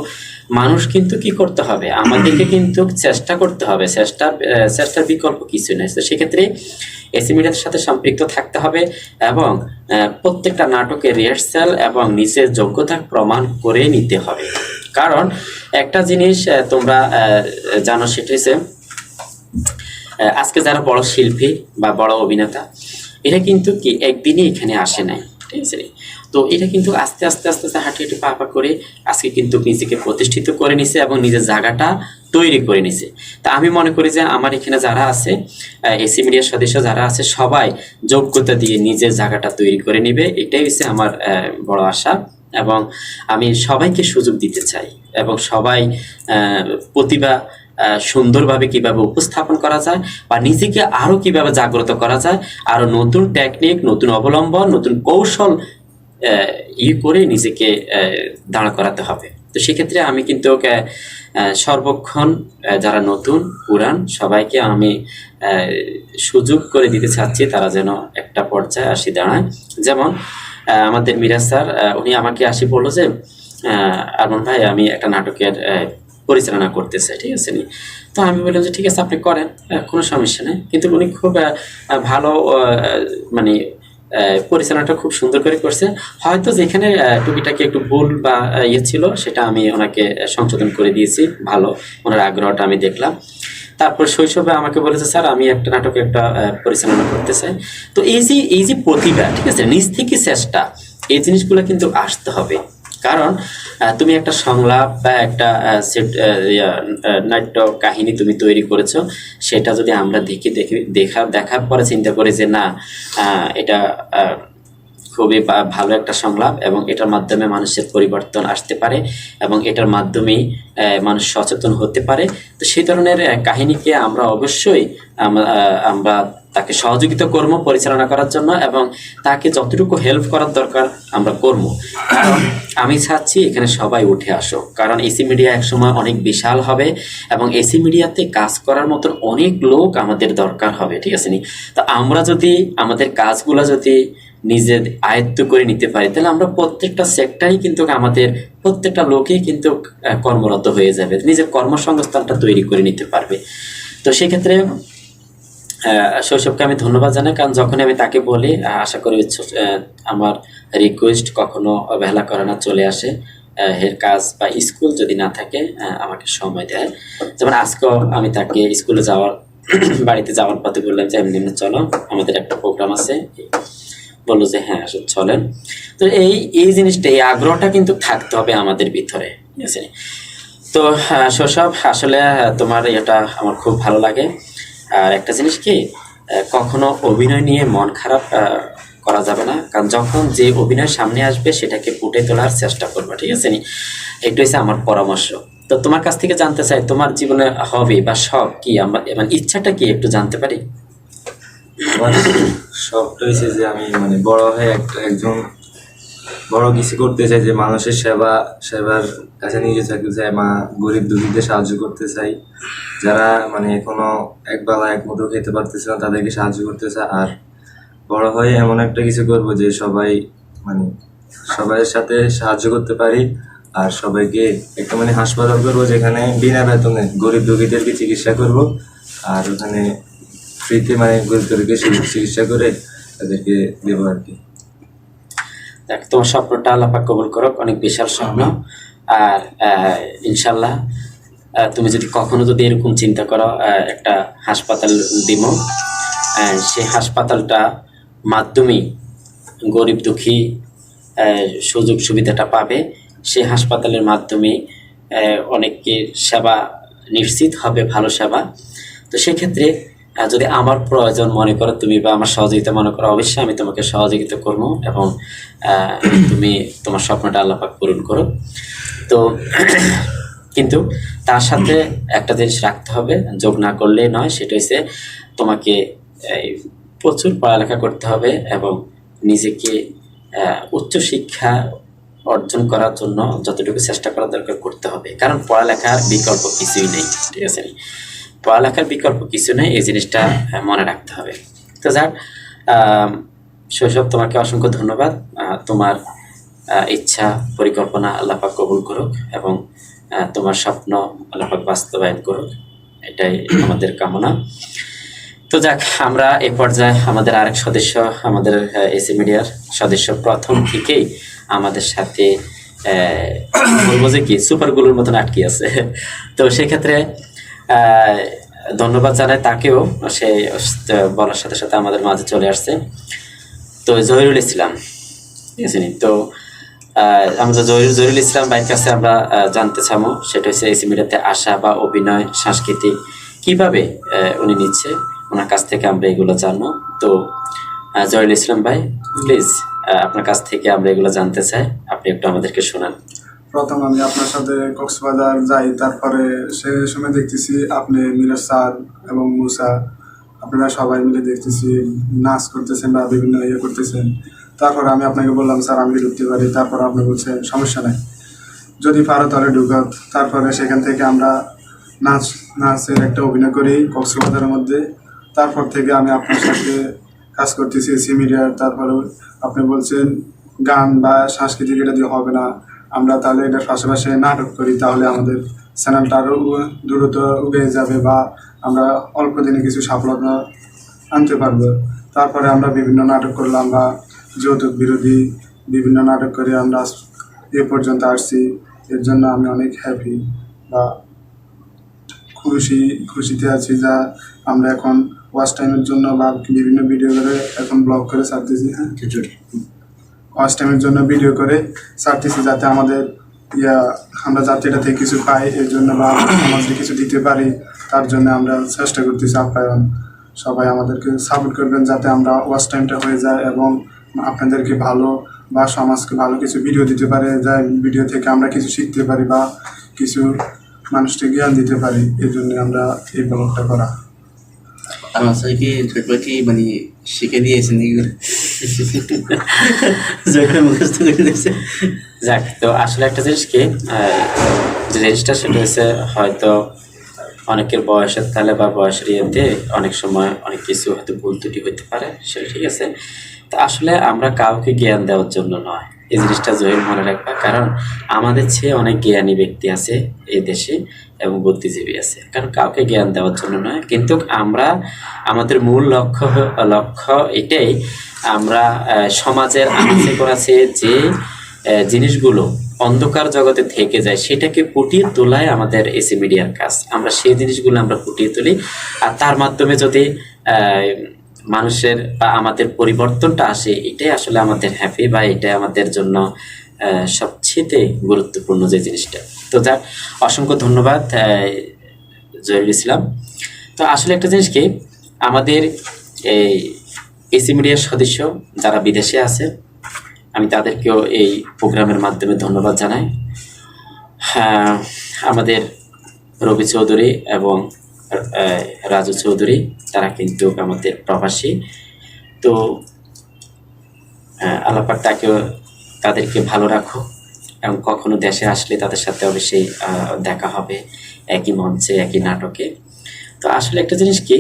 মানুষ কিন্তু কি করতে হবে, আমাদেরকে কিন্তু চেষ্টা করতে হবে, চেষ্টার বিকল্প কিছু নেই। তো সেক্ষেত্রে এসি মিডিয়ার সাথে সম্পৃক্ত থাকতে হবে এবং প্রত্যেকটা নাটকের রিহার্সাল এবং নিজের যোগ্যতা প্রমাণ করে নিতে হবে। কারণ একটা জিনিস তোমরা জানো, সেটা হচ্ছে আজকে যারা বড় শিল্পী বা বড় অভিনেতা, এরা কিন্তু কি একদিনই এখানে আসে নাই, ঠিক আছে নি? তো এটা কিন্তু আস্তে আস্তে আস্তে আস্তে হাঁটি হাঁটি পা পা করে আজকে কিন্তু নিজেকে প্রতিষ্ঠিত করে নিছে এবং নিজের জায়গাটা তৈরি করে নিছে। তা আমি মনে করি যে আমার এখানে যারা আছে, এসি মিডিয়ার সদস্য যারা আছে, সবাই যোগ্যতা দিয়ে নিজের জায়গাটা তৈরি করে নিবে, এটাই হচ্ছে আমার বড় আশা। এবং আমি সবাইকে সুযোগ দিতে চাই এবং সবাই প্রতিভা সুন্দরভাবে কিভাবে উপস্থাপন করা যায় বা নিজেকে আরো কিভাবে জাগ্রত করা যায়, আরো নতুন টেকনিক, নতুন অবলম্বন, নতুন কৌশল করে নিজেকে দাঁড় করাতে হবে। তো সেক্ষেত্রে আমি কিন্তু সর্বক্ষণ যারা নতুন পুরান সবাইকে আমি সুযোগ করে দিতে চাচ্ছি তারা যেন একটা পর্যায়ে আসি দাঁড়ায়। যেমন আমাদের মিরাজ স্যার, উনি আমাকে আসি বললো যে আরমান ভাই আমি একটা নাটকের পরিচালনা করতে চাই, ঠিক আছে নি? তো আমি বললাম যে ঠিক আছে আপনি করেন, কোনো সমস্যা নেই। কিন্তু উনি খুব ভালো মানে পরিচালনাটা খুব সুন্দর করে করছে। হয়তো যেখানে টুকিটাকি একটু ভুল বা ছিল সেটা আমি ওনাকে সংশোধন করে দিয়েছি, ভালো ওনার আগ্রহটা আমি দেখলাম। তারপর শৈশবে আমাকে বলেছে স্যার আমি একটা নাটকে একটা পরিচালনা করতে চাই। তো এই যে প্রতিভা, ঠিক আছে, নিজ থেকে চেষ্টা, এই জিনিসগুলো কিন্তু আসতে হবে। কারণ তুমি একটা সংলাপ বা একটা নাট্য কাহিনী তুমি তৈরি করেছো, সেটা যদি আমরা দেখার পরে চিন্তা করি যে না এটা খুবই ভালো একটা সংলাপ এবং এটার মাধ্যমে মানুষের পরিবর্তন আসতে পারে এবং এটার মাধ্যমেই মানুষ সচেতন হতে পারে, তো সেই ধরনের কাহিনীকে আমরা অবশ্যই আমরা তাকে সহযোগিতা করব পরিচালনা করার জন্য এবং তাকে যতটুকু হেল্প করার দরকার আমরা করব। কারণ আমি চাচ্ছি এখানে সবাই উঠে আসো, কারণ এসি মিডিয়া একসময় অনেক বিশাল হবে এবং এসি মিডিয়াতে কাজ করার মতন অনেক লোক আমাদের দরকার হবে, ঠিক আছে নি? তো আমরা যদি আমাদের কাজগুলো যদি নিজের আয়ত্ত করে নিতে পারি তাহলে আমরা প্রত্যেকটা সেক্টরেই কিন্তু আমাদের প্রত্যেকটা লোকেই কিন্তু কর্মরত হয়ে যাবে, নিজের কর্মসংস্থানটা তৈরি করে নিতে পারবে। তো সেক্ষেত্রে শৈশবকে আমি ধন্যবাদ জানাই, কারণ যখন আমি তাকে বলি আশা করি আমার রিকোয়েস্ট কখনো অবহেলা করে না, চলে আসে। এর কাজ বা স্কুল যদি না থাকে আমাকে সময় দেয়। যেমন আজকেও আমি তাকে স্কুলে যাওয়ার বাড়িতে যাওয়ার পথে বললাম যে এমনি চলো আমাদের একটা প্রোগ্রাম আছে, বললো যে হ্যাঁ আসলে চলেন। তো এই জিনিসটা, এই আগ্রহটা কিন্তু থাকতে হবে আমাদের ভিতরে, ঠিক আছে? তো শৈশব আসলে তোমার এটা আমার খুব ভালো লাগে। আর একটা জিনিস কি, কখনো অভিনয় নিয়ে মন খারাপ করা যাবে না, কারণ যখন যে অভিনয় সামনে আসবে সেটাকে ফুটে তোলার চেষ্টা করবে, ঠিক আছে নি? এটা হচ্ছে আমার পরামর্শ। তো তোমার কাছ থেকে জানতে চাই তোমার জীবনে হবি বা শখ কি, মানে ইচ্ছাটা কি একটু জানতে পারি? আমার শখটা হয়েছে যে আমি মানে বড় হয়ে একজন বড় কিছু করতে চাই, যে মানুষের সেবার কাছে নিয়ে থাকতে চাই, গরিব দুঃখীদের সাহায্য করতে চাই, যারা মানে এখনো একবেলা এক মুঠো খেতে পারতেছে না তাদেরকে সাহায্য করতে চাই। আর বড় হয়ে এমন একটা কিছু করবো যে মানে সবাইয়ের সাথে সাহায্য করতে পারি, আর সবাইকে একটা মানে হাসপাতাল করবো যেখানে বিনা বেতনে গরিব দুঃখীদেরকে চিকিৎসা করব, আর ওখানে ফ্রিতে মানে গরিবদেরকে চিকিৎসা করে তাদেরকে দেবো আর কি। দেখ, তোমার স্বপ্নটা আল্লাহ পাক কবুল করুক, অনেক বিশাল স্বপ্ন। আর ইনশাল্লাহ তুমি যদি কখনো যদি এরকম চিন্তা করো একটা হাসপাতাল দিব, সেই হাসপাতালটা মাধ্যমেই গরিব দুঃখী সুযোগ সুবিধাটা পাবে, সেই হাসপাতালের মাধ্যমে অনেককে সেবা নিশ্চিত হবে, ভালো সেবা। তো সেক্ষেত্রে যদি আমার প্রয়োজন মনে করো তুমি বা আমার সহযোগিতা মনে করো, অবশ্যই আমি তোমাকে সহযোগিতা করব এবং তুমি তোমার স্বপ্নটা আল্লাহ পাক পূরণ করো। তো কিন্তু তার সাথে একটা জিনিস রাখতে হবে, যোগ না করলে নয়, সেটা হচ্ছে তোমাকে প্রচুর পড়ালেখা করতে হবে এবং নিজেকে উচ্চশিক্ষা অর্জন করার জন্য যতটুকু চেষ্টা করা দরকার করতে হবে, কারণ পড়ালেখার বিকল্প কিছুই নেই, ঠিক আছে? পড়ালেখার বিকল্প কিছু নেই, এই জিনিসটা মনে রাখতে হবে। তো যাক, শৈশব তোমাকে অসংখ্য ধন্যবাদ। তোমার ইচ্ছা পরিকল্পনা আল্লাহ পাক কবুল করুক এবং তোমার স্বপ্ন আল্লাহ পাক বাস্তবায়ন করুক, এটাই আমাদের কামনা। তো যাক, আমরা এই পর্যায়ে আমাদের আরেক সদস্য, আমাদের এসি মিডিয়ার সদস্য প্রথম থেকেই আমাদের সাথে বলবো যে কি সুপারগুলোর মতন আটকে আছে। তো সেক্ষেত্রে ধন্যবাদ জানাই তাকেও, সে বলার সাথে সাথে আমাদের মাঝে চলে আসছে। তো জহিরুল ইসলাম, ঠিক আছে নি? তো আমরা জহিরুল ইসলাম ভাইয়ের কাছে আমরা জানতে চাবো, সেটা হচ্ছে এসি মিডিয়াতে আসা বা অভিনয় সাংস্কৃতিক কিভাবে উনি নিচ্ছে, ওনার কাছ থেকে আমরা এগুলো জানবো। তো জহিরুল ইসলাম ভাই, প্লিজ আপনার কাছ থেকে আমরা এগুলো জানতে চাই, আপনি একটু আমাদেরকে শোনান। প্রথম আমি আপনার সাথে কক্সবাজার যাই, তারপরে সে সময় দেখতেছি আপনি মিরাজ স্যার এবং মুসা আপনারা সবাই মিলে দেখতেছি নাচ করতেছেন বা বিভিন্ন ইয়ে করতেছেন। তারপর আমি আপনাকে বললাম স্যার আমি ঢুকতে পারি, তারপর আপনি বলছেন সমস্যা নাই, যদি পারো তাহলে ঢুকাও। তারপরে সেখান থেকে আমরা নাচের একটা অভিনয় করি কক্সবাজারের মধ্যে। তারপর থেকে আমি আপনার সাথে কাজ করতেছি এসি মিডিয়ার। তারপরে আপনি বলছেন গান বা সাংস্কৃতিক এটা দিয়ে হবে না, আমরা তাহলে এটার পাশাপাশি নাটক করি, তাহলে আমাদের চ্যানেলটা আরও দ্রুত উগে যাবে বা আমরা অল্প দিনে কিছু সফলতা আনতে পারবো। তারপরে আমরা বিভিন্ন নাটক করলাম বা যৌতুক বিরোধী বিভিন্ন নাটক করে আমরা এ পর্যন্ত আসছি। এর জন্য আমি অনেক হ্যাপি বা খুশিতে আছি যা আমরা এখন ওয়াচ টাইমের জন্য বা বিভিন্ন ভিডিও করে এখন ব্লগ করে ছাড়তেছি। হ্যাঁ, ওয়াচ টাইমের জন্য ভিডিও করে ছাড়তেছি যাতে আমাদের আমরা যাতে এটা থেকে কিছু পাই, এর জন্য বা সমাজকে কিছু দিতে পারি, তার জন্য আমরা চেষ্টা করতেছি। আপ্যায়ন সবাই আমাদেরকে সাপোর্ট করবেন যাতে আমরা ওয়াচ টাইমটা হয়ে যায় এবং আপনাদেরকে ভালো বা সমাজকে ভালো কিছু ভিডিও দিতে পারে, যা ভিডিও থেকে আমরা কিছু শিখতে পারি বা কিছু মানুষকে জ্ঞান দিতে পারি। এই জন্য আমরা এই ব্লগটা করা। আমার সাথে কি ছোটবেলা কি মানে শিখে দিয়েছেন এগুলো? যেখানে মুখস্থ করে দিয়েছে। যাক, তো আসলে একটা জিনিস কি, যে জিনিসটা সেটা হচ্ছে হয়তো অনেকের বয়সের তালে বা বয়সের ইয়েতে অনেক সময় অনেক কিছু হয়তো ভুল ত্রুটি হতে পারে, সেটা ঠিক আছে। তো আসলে আমরা কাউকে জ্ঞান দেওয়ার জন্য নয়, এই জিনিসটা জহির মনে রাখবা, কারণ আমাদের চেয়ে অনেক জ্ঞানী ব্যক্তি আছে এই দেশে এবং বুদ্ধিজীবী আছে, কারণ কাউকে জ্ঞান দেওয়ার জন্য নয়। কিন্তু আমরা আমাদের মূল লক্ষ্য এটাই, আমরা সমাজের আনাচে করাছে যে জিনিসগুলো অন্ধকার জগতে থেকে যায় সেটাকে ফুটিয়ে তোলাই আমাদের এসি মিডিয়ার কাজ। আমরা সেই জিনিসগুলো আমরা ফুটিয়ে তুলি, আর তার মাধ্যমে যদি মানুষের বা আমাদের পরিবর্তনটা আসে, এটাই আসলে আমাদের হ্যাপি বা এটাই আমাদের জন্য সবচেয়ে গুরুত্বপূর্ণ যে জিনিসটা। তো যাক, অসংখ্য ধন্যবাদ জহিরুল ইসলাম। তো আসলে একটা জিনিস কি, আমাদের এই এসি মিডিয়ার সদস্য যারা বিদেশে আছে, আমি তাদেরকেও এই প্রোগ্রামের মাধ্যমে ধন্যবাদ জানাই। হ্যাঁ, আমাদের রবি চৌধুরী এবং রাজু চৌধুরী তারা কিন্তু আমাদের প্রবাসী। তো আল্লাহ পাক তাদেরকে ভালো রাখো এবং কখনো দেশে আসলে তাদের সাথে অবশ্যই দেখা হবে একই মঞ্চে একই নাটকে। তো আসলে একটা জিনিস কি,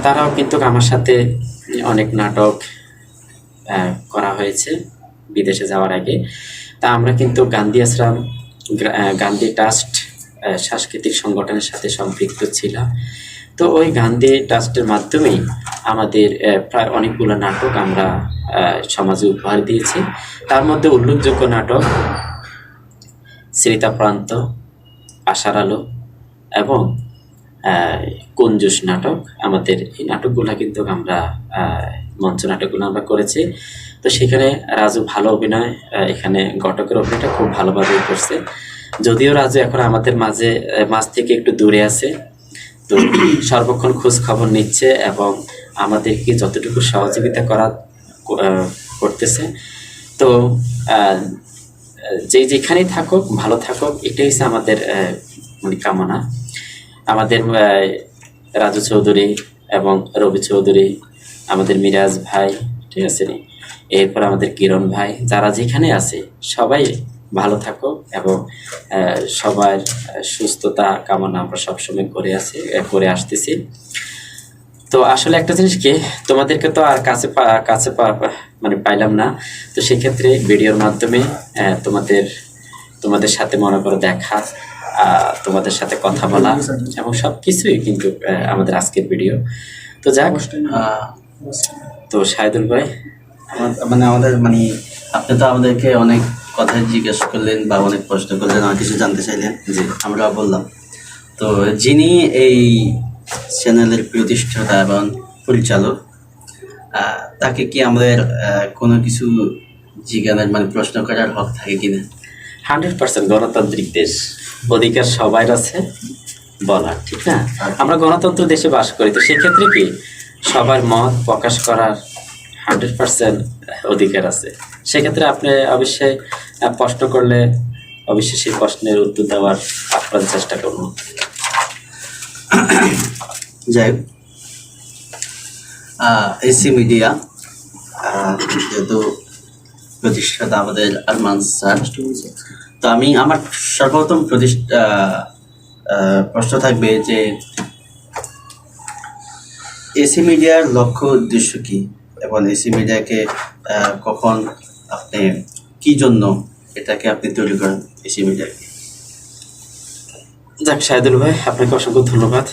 তারাও কিন্তু আমার সাথে অনেক নাটক করা হয়েছে বিদেশে যাওয়ার আগে। তা আমরা কিন্তু গান্ধী আশ্রম গান্ধী ট্রাস্ট সাংস্কৃতিক সংগঠনের সাথে সম্পৃক্ত ছিলাম। তো ওই গান্ধী ট্রাস্টের মাধ্যমেই আমাদের প্রায় অনেকগুলো নাটক আমরা সমাজে উপহার দিয়েছি। তার মধ্যে উল্লেখযোগ্য নাটক স্মৃতাপ্রান্ত, আশার আলো এবং কঞ্জুস নাটক। আমাদের এই নাটকগুলো কিন্তু আমরা মঞ্চ নাটকগুলো আমরা করেছি। তো সেখানে রাজু ভালো অভিনয়, এখানে ঘটকের অভিনয়টা খুব ভালোভাবে করছে। যদিও রাজু এখন আমাদের মাঝ থেকে একটু দূরে আছে, তো সর্বক্ষণ খোঁজ খবর নিচ্ছে এবং আমাদেরকে যতটুকু সহযোগিতা করতেছে। তো যেখানেই থাকুক ভালো থাকুক, এটাই হচ্ছে আমাদের কামনা। আমাদের রাজু চৌধুরী এবং রবি চৌধুরী, আমাদের মিরাজ ভাই, ঠিক আছে নি, এরপর আমাদের কিরণ ভাই, যারা যেখানে আছে সবাই ভালো থাকো এবং সবার সুস্থতা কামনা আমরা সবসময় করে আসতেছি। তো আসলে একটা জিনিস কি, তোমাদেরকে তো আর কাছে মানে পাইলাম না, তো সেক্ষেত্রে ভিডিওর মাধ্যমে তোমাদের সাথে মনে করো দেখা, তোমাদের সাথে কথা বলা এবং সবকিছুই কিন্তু আমাদের আজকের ভিডিও। তো যাক, তো শাহিদুল ভাই, আমাদের আপনি তো আমাদেরকে অনেক কথা জিজ্ঞেস করলেন বা অনেক প্রশ্ন করলেন, অনেক কিছু জানতে চাইলেন, আমরা বললাম। তো যিনি এই চ্যানেলের প্রতিষ্ঠাতা এবং পরিচালক, তাকে কি আমাদের কোনো কিছু জিজ্ঞাসার মানে প্রশ্ন করার হক থাকে কিনা? 100% গণতান্ত্রিক দেশ, অধিকার সবার আছে বলার, ঠিক না? আমরা গণতন্ত্র দেশে বাস করি, তো সেক্ষেত্রে কি সবার মত প্রকাশ করার 100% অধিকার আছে। সেক্ষেত্রে আপনি অবশ্যই প্রশ্ন করলে অবশ্যই সেই প্রশ্নের উত্তর দেওয়ার আপ্রাণ চেষ্টা করবো। যাই হোক, এসি মিডিয়া যেহেতু প্রতিষ্ঠাতা আমাদের আরমান স্যার, তো আমি আমার সর্বপ্রথম প্রশ্ন থাকবে যে এসি মিডিয়ার লক্ষ্য উদ্দেশ্য কি, এবং এসি মিডিয়াকে কখন আপনি কি জন্য এটাকে আপনি তৈরি করেন এসি মিডিয়াকে? যাক শাহিদুল ভাই, আপনাকে অসংখ্য ধন্যবাদ।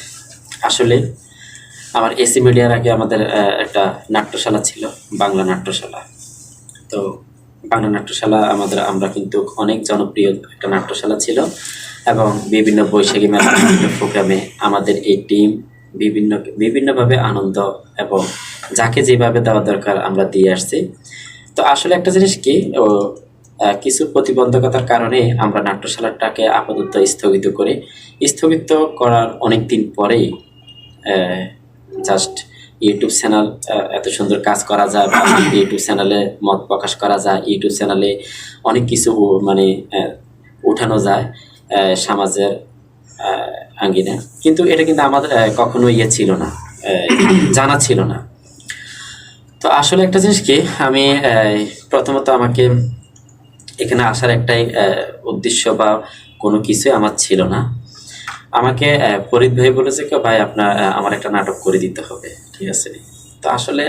আসলে আমার এসি মিডিয়ার আগে আমাদের একটা নাট্যশালা ছিল, বাংলা নাট্যশালা। তো বাংলা নাট্যশালা আমরা কিন্তু অনেক জনপ্রিয় একটা নাট্যশালা ছিল, এবং বিভিন্ন বৈশাখী মেলা, বিভিন্ন প্রোগ্রামে আমাদের এই টিম বিভিন্নভাবে আনন্দ এবং যাকে যেভাবে দেওয়া দরকার আমরা দিয়ে আসছি। তো আসলে একটা জিনিস কি, কিছু প্রতিবন্ধকতার কারণে আমরা নাট্যশালাটাকে আপাতত স্থগিত করার অনেক দিন পরেই জাস্ট ইউটিউব চ্যানেল এত সুন্দর কাজ করা যায়, বা ইউটিউব চ্যানেলে মত প্রকাশ করা যায়, ইউটিউব চ্যানেলে অনেক কিছু মানে উঠানো যায় সমাজের আঙ্গিনে, কিন্তু এটা কিন্তু আমাদের কখনো ছিল না, জানা ছিল না। তো আসলে একটা জিনিস কি, আমি প্রথমত আমাকে এখানে আসার একটাই উদ্দেশ্য বা কোনো কিছুই আমার ছিল না। আমাকে ফরিদ ভাই বলেছে কি, ভাই আমার একটা নাটক করে দিতে হবে, ঠিক আছে? তো আসলে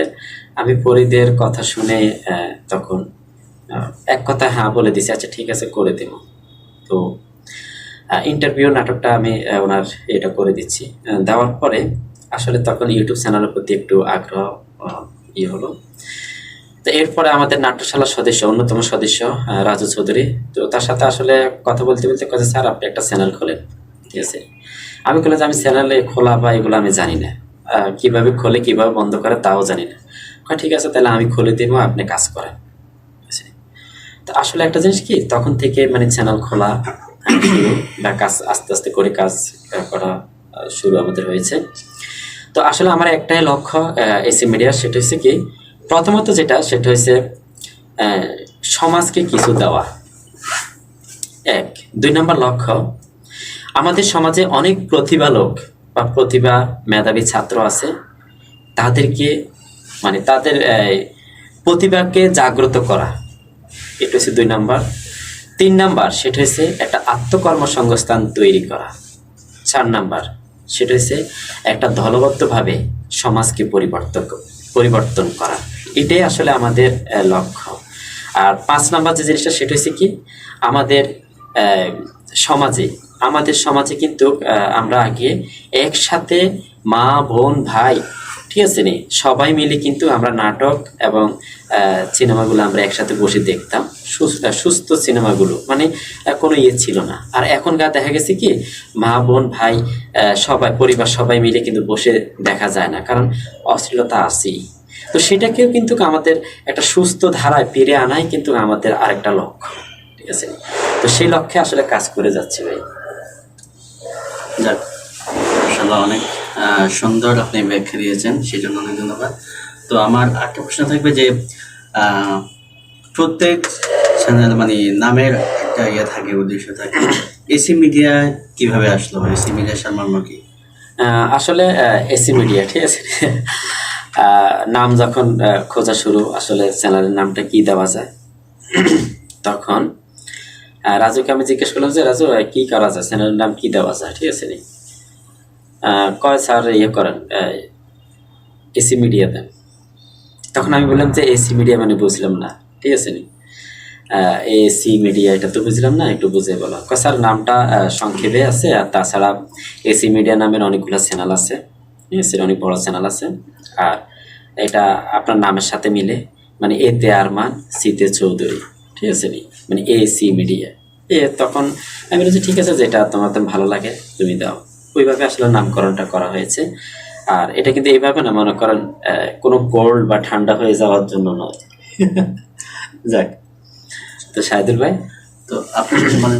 আমি ফরিদের কথা শুনে তখন এক কথা হ্যাঁ বলে দিছি, আচ্ছা ঠিক আছে করে দেব। তো ইন্টারভিউ নাটকটা আমি ওনার এটা করে দিচ্ছি, দেওয়ার পরে আসলে তখন ইউটিউব চ্যানেলের প্রতি একটু আগ্রহ হলো। তো এরপরে আমাদের নাট্যশালার অন্যতম সদস্য রাজু চৌধুরী, তো তার সাথে আসলে কথা বলতে বলতে কাছে, স্যার আপনি একটা চ্যানেল খোলেন, ঠিক আছে? আমি বললাম যে আমি চ্যানেলে খোলা বা এগুলো আমি জানি না, কিভাবে খোলে কিভাবে বন্ধ করে তাও জানি না। ঠিক আছে তাহলে আমি খুলে দেবো, আপনি কাজ করেন। তো আসলে একটা জিনিস কি, তখন থেকে মানে চ্যানেল খোলা শুরু বা কাজ আস্তে আস্তে করে কাজ করা শুরু আমাদের হয়েছে। তো আসলে আমার একটাই লক্ষ্য এসি মিডিয়ার, সেটা হচ্ছে কি, প্রথমত সেটা হচ্ছে সমাজকে কিছু দেওয়া, 1। 2 নম্বর লক্ষ্য, আমাদের সমাজে অনেক প্রতিভা লোক বা প্রতিভা মেধাবী ছাত্র আছে, তাদেরকে মানে তাদের প্রতিভাকে জাগ্রত করা, এটা হচ্ছে 2 নম্বর। 3 নম্বর সেটা হচ্ছে একটা আত্মকর্মসংস্থান তৈরি করা। 4 নম্বর সেটা হচ্ছে একটা দলবদ্ধভাবে সমাজকে পরিবর্তন করা, এটাই আসলে আমাদের লক্ষ্য। আর 5 নম্বর যে জিনিসটা, সেটা হচ্ছে কি, আমাদের সমাজে কিন্তু আমরা আগে একসাথে মা বোন ভাই, ঠিক আছে নি, সবাই মিলে কিন্তু আমরা নাটক এবং সিনেমাগুলো আমরা একসাথে বসে দেখতাম, সুস্থ সিনেমাগুলো, মানে কোনো ছিল না। আর এখনকার দেখা গেছে কি, মা বোন ভাই পরিবার সবাই মিলে কিন্তু বসে দেখা যায় না, কারণ অশ্লীলতা আছেই। তো সেটাকেও কিন্তু আমাদের একটা সুস্থ ধারায় ফিরে আনাই কিন্তু আমাদের আরেকটা লক্ষ্য, ঠিক আছে? তো সেই লক্ষ্যে আসলে কাজ করে যাচ্ছে ভাই। যাক, মাশাআল্লাহ, অনেক সুন্দর আপনি ব্যাখ্যা দিয়েছেন, সেই জন্য অনেক ধন্যবাদ। তো আমার একটা প্রশ্ন থাকবে যে প্রত্যেক চ্যানেল মানে নামের একটা থাকে, উদ্দেশ্য থাকে, এসি মিডিয়া কিভাবে আসলো, এসি মিডিয়া সারমর্ম কি? আসলে এসি মিডিয়া, ঠিক আছে, নাম যখন খোঁজা শুরু, আসলে চ্যানেলের নামটা কি দেওয়া যায়, তখন রাজুকে আমি জিজ্ঞেস করলাম যে রাজু কি করা যায়, চ্যানেলের নাম কি দেওয়া যায়, ঠিক আছে নি? কয় স্যার করেন, এসি মিডিয়া দেন। তখন আমি বললাম যে এসি মিডিয়া মানে বুঝলাম না, ঠিক আছে নি? এসি মিডিয়া এটা তো বুঝলাম না, একটু বুঝে বলো। স্যার নামটা সংক্ষেপে আছে, আর তাছাড়া এসি মিডিয়া নামের অনেকগুলো চ্যানেল আছে, ঠিক আছে, অনেক বড় চ্যানেল আছে, আর এটা আপনার নামের সাথে মিলে, মানে এতে আরমান, সিতে চৌধুরী, ঠিক আছে নি, মানে এসি মিডিয়া। তখন আমি বলেছি ঠিক আছে, যেটা তোমার ভালো লাগে তুমি দাও, ওইভাবে আসলে নামকরণটা করা হয়েছে। আর এটা কিন্তু এইভাবে না, মনে করেন কোনো কোল্ড বা ঠান্ডা হয়ে যাওয়ার জন্য নয়। যাক, তো শাহিদুল ভাই, তো আপনি মানে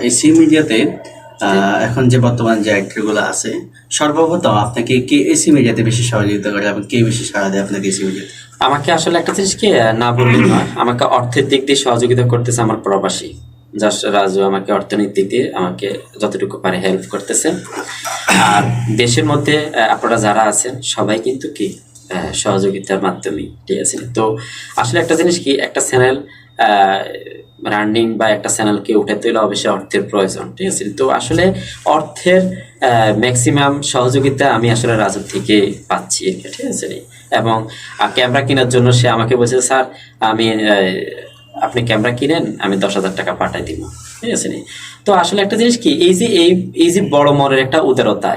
এসি মিডিয়াতে এখন যে বর্তমান যে অ্যাক্টরগুলো আছে, সর্বপ্রথম আপনাকে কে এসি মিডিয়াতে বেশি সহযোগিতা করে এবং কে বেশি সাড়া দেয় আপনাকে এসি মিডিয়াতে? আমাকে আসলে একটা জিনিস কি না বললে নয়, আমাকে অর্থের দিক দিয়ে সহযোগিতা করতেছে আমার প্রবাসী রাজু, আমাকে অর্থনৈতিক দিক দিয়ে আমাকে যতটুকু পারে হেল্প করতেছে। আর দেশের মধ্যে আপনারা যারা আছেন সবাই কিন্তু কি সহযোগিতার মাধ্যমে, ঠিক আছে। তো আসলে একটা জিনিস কি, একটা চ্যানেল রানিং বা একটা চ্যানেলকে উঠাতে হলে অবশ্যই অর্থের প্রয়োজন, ঠিক আছে। তো আসলে অর্থের ম্যাক্সিমাম সহযোগিতা আমি আসলে রাজু থেকে পাচ্ছি, ঠিক আছে। এবং ক্যামেরা কেনার জন্য সে আমাকে বলছে, স্যার আমি আপনি ক্যামেরা কিনেন, আমি 10,000 টাকা পাঠাই দিব, ঠিক আছে। তো আসলে একটা জিনিস কি, এই যে বড় মনের একটা উদারতা,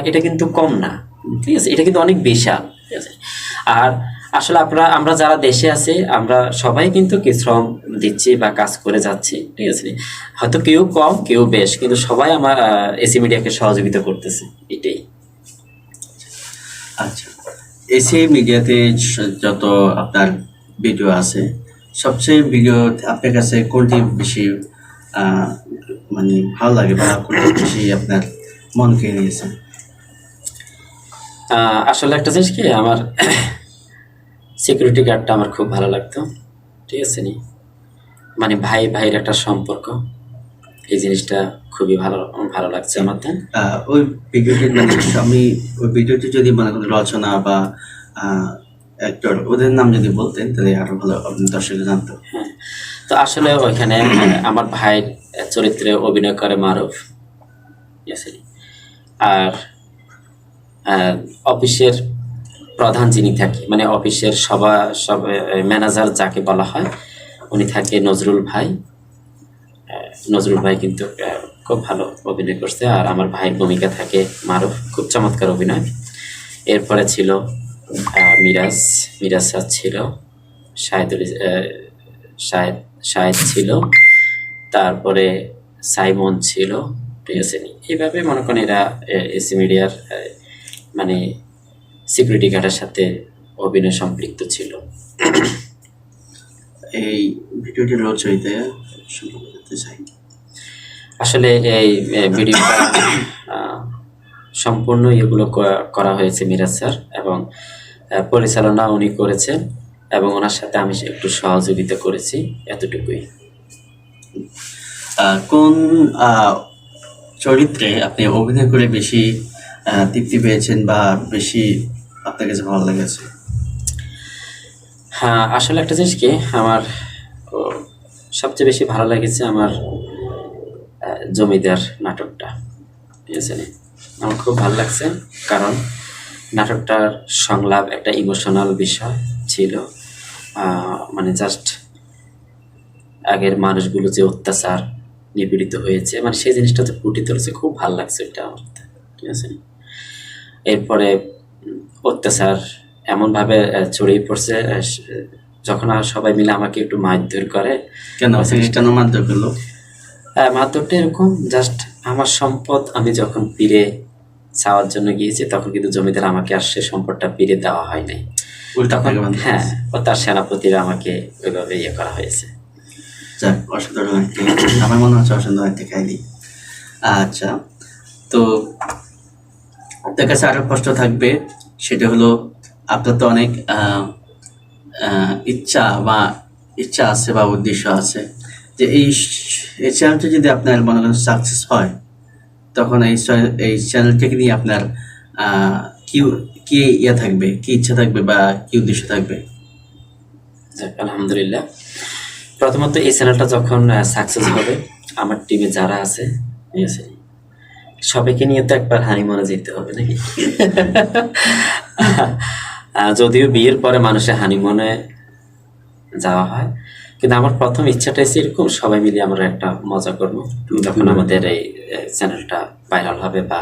এটা কিন্তু কম না, ঠিক আছে, এটা কিন্তু অনেক বিশাল, ঠিক আছে। আর আসলে আমরা যারা দেশে আছি, আমরা সবাই কিন্তু কি শ্রম দিচ্ছি বা কাজ করে যাচ্ছি, ঠিক আছে। হয়তো কেউ কম কেউ বেশ, কিন্তু সবাই আমার এসি মিডিয়াকে সহযোগিতা করতেছে, এটাই। আচ্ছা, এসি মিডিয়াতে যত আপনার ভিডিও আছে, সবচেয়ে ভিডিও আপনার কাছে কোনটি বেশি মানে ভালো লাগে বা কোনটি বেশি আপনার মন কেড়ে নিয়েছে? আসলে একটা জিনিস কি, আমার সিকিউরিটি গার্ডটা আমার খুব ভালো লাগতো, ঠিক আছে। মানে ভাই ভাইয়ের একটা সম্পর্ক, এই জিনিসটা খুবই ভালো ভালো লাগছে আমার। ওই ভিডিওটি মানে আমি ওই ভিডিওটি যদি মনে করেন রচনা বা অ্যাক্টর ওদের নাম যদি বলতেন তাহলে আরো ভালো দর্শক জানতো। হ্যাঁ, তো আসলে ওইখানে আমার ভাইয়ের চরিত্রে অভিনয় করে মারুফ, ঠিক আছে। আর অফিসের প্রধান যিনি থাকে, মানে অফিসের সব ম্যানেজার যাকে বলা হয়, উনি থাকে নজরুল ভাই। নজরুল ভাই কিন্তু খুব ভালো অভিনয় করছে। আর আমার ভাইয়ের ভূমিকা থাকে মারুফ, খুব চমৎকার অভিনয়। এরপরে ছিল মিরাজ স্যার ছিল, শাহেদ ছিল, তারপরে সাইমন ছিল, ঠিক আছে। এইভাবে মনে করেন এরা এসি মিডিয়ার মানে সিকিউরিটি গার্ডের সাথে অভিনয় সম্পৃক্ত ছিল। এই ভিডিওটির রচয়িতা সম্পর্কে জানতে চাই। আসলে এই ভিডিওটা সম্পূর্ণ এগুলো করা হয়েছে মিরাজ স্যার, এবং পরিচালনা উনি করেছেন, এবং ওনার সাথে আমি একটু সহযোগিতা করেছি, এতটুকুই। কোন চরিত্রে আপনি অভিনয় করে বেশি তৃপ্তি পেয়েছেন বা বেশি আপনার কাছে ভালো লেগেছে? হ্যাঁ, আসলে একটা জিনিস কি, আমার সবচেয়ে বেশি ভালো লেগেছে আমার জমিদার নাটকটা, ঠিক আছে। আমার খুব ভালো লাগছে, কারণ নাটকটার সংলাপ একটা ইমোশনাল বিষয় ছিল। মানে জাস্ট আগের মানুষগুলো যে অত্যাচার নিপীড়িত হয়েছে, মানে সেই জিনিসটা তো ফুটে তুলেছে, খুব ভালো লাগছে এটা আমার, ঠিক আছে। এরপরে অত্যাচার এমনভাবে ছড়িয়ে পড়ছে, যখন আর সবাই মিলে আমাকে একটু মারধর করে। কেন মারধর করলো? মারধরটা এরকম, জাস্ট আমার সম্পদ আমি যখন ফিরে চাওয়ার জন্য গিয়েছি, তখন কিন্তু জমিদার আমাকে আর সে সম্পদটা ফিরে দেওয়া হয় নাই। তখন হ্যাঁ, ও তার সেনাপতিরা আমাকে ওইভাবে ইয়ে করা হয়েছে। যাক, অসাধারণ একটি, আমার মনে হচ্ছে অসাধারণ একটি কাহিনী। আচ্ছা, তো আপনার কাছে আরো প্রশ্ন থাকবে, সেটা হলো আপনার তো অনেক ইচ্ছা আছে বা উদ্দেশ্য আছে, যে এই চ্যানেলটা যদি আপনার মনে করেন সাকসেস হয়, তখন এই চ্যানেলটাকে নিয়ে আপনার কি ইয়ে থাকবে, কি ইচ্ছা থাকবে বা কি উদ্দেশ্য থাকবে? আলহামদুলিল্লাহ, প্রথমত এই চ্যানেলটা যখন সাকসেস হবে, আমার টিমে যারা আছে, ঠিক আছে, সবাইকে নিয়ে তো একবার হানিমুনে যেতে হবে নাকি। যদিও বিয়ের পরে মানুষের হানিমুনে যাওয়া হয়, কিন্তু আমার প্রথম ইচ্ছাটা হচ্ছে এরকম, সবাই মিলে আমরা একটা মজা করবো যখন আমাদের এই চ্যানেলটা ভাইরাল হবে বা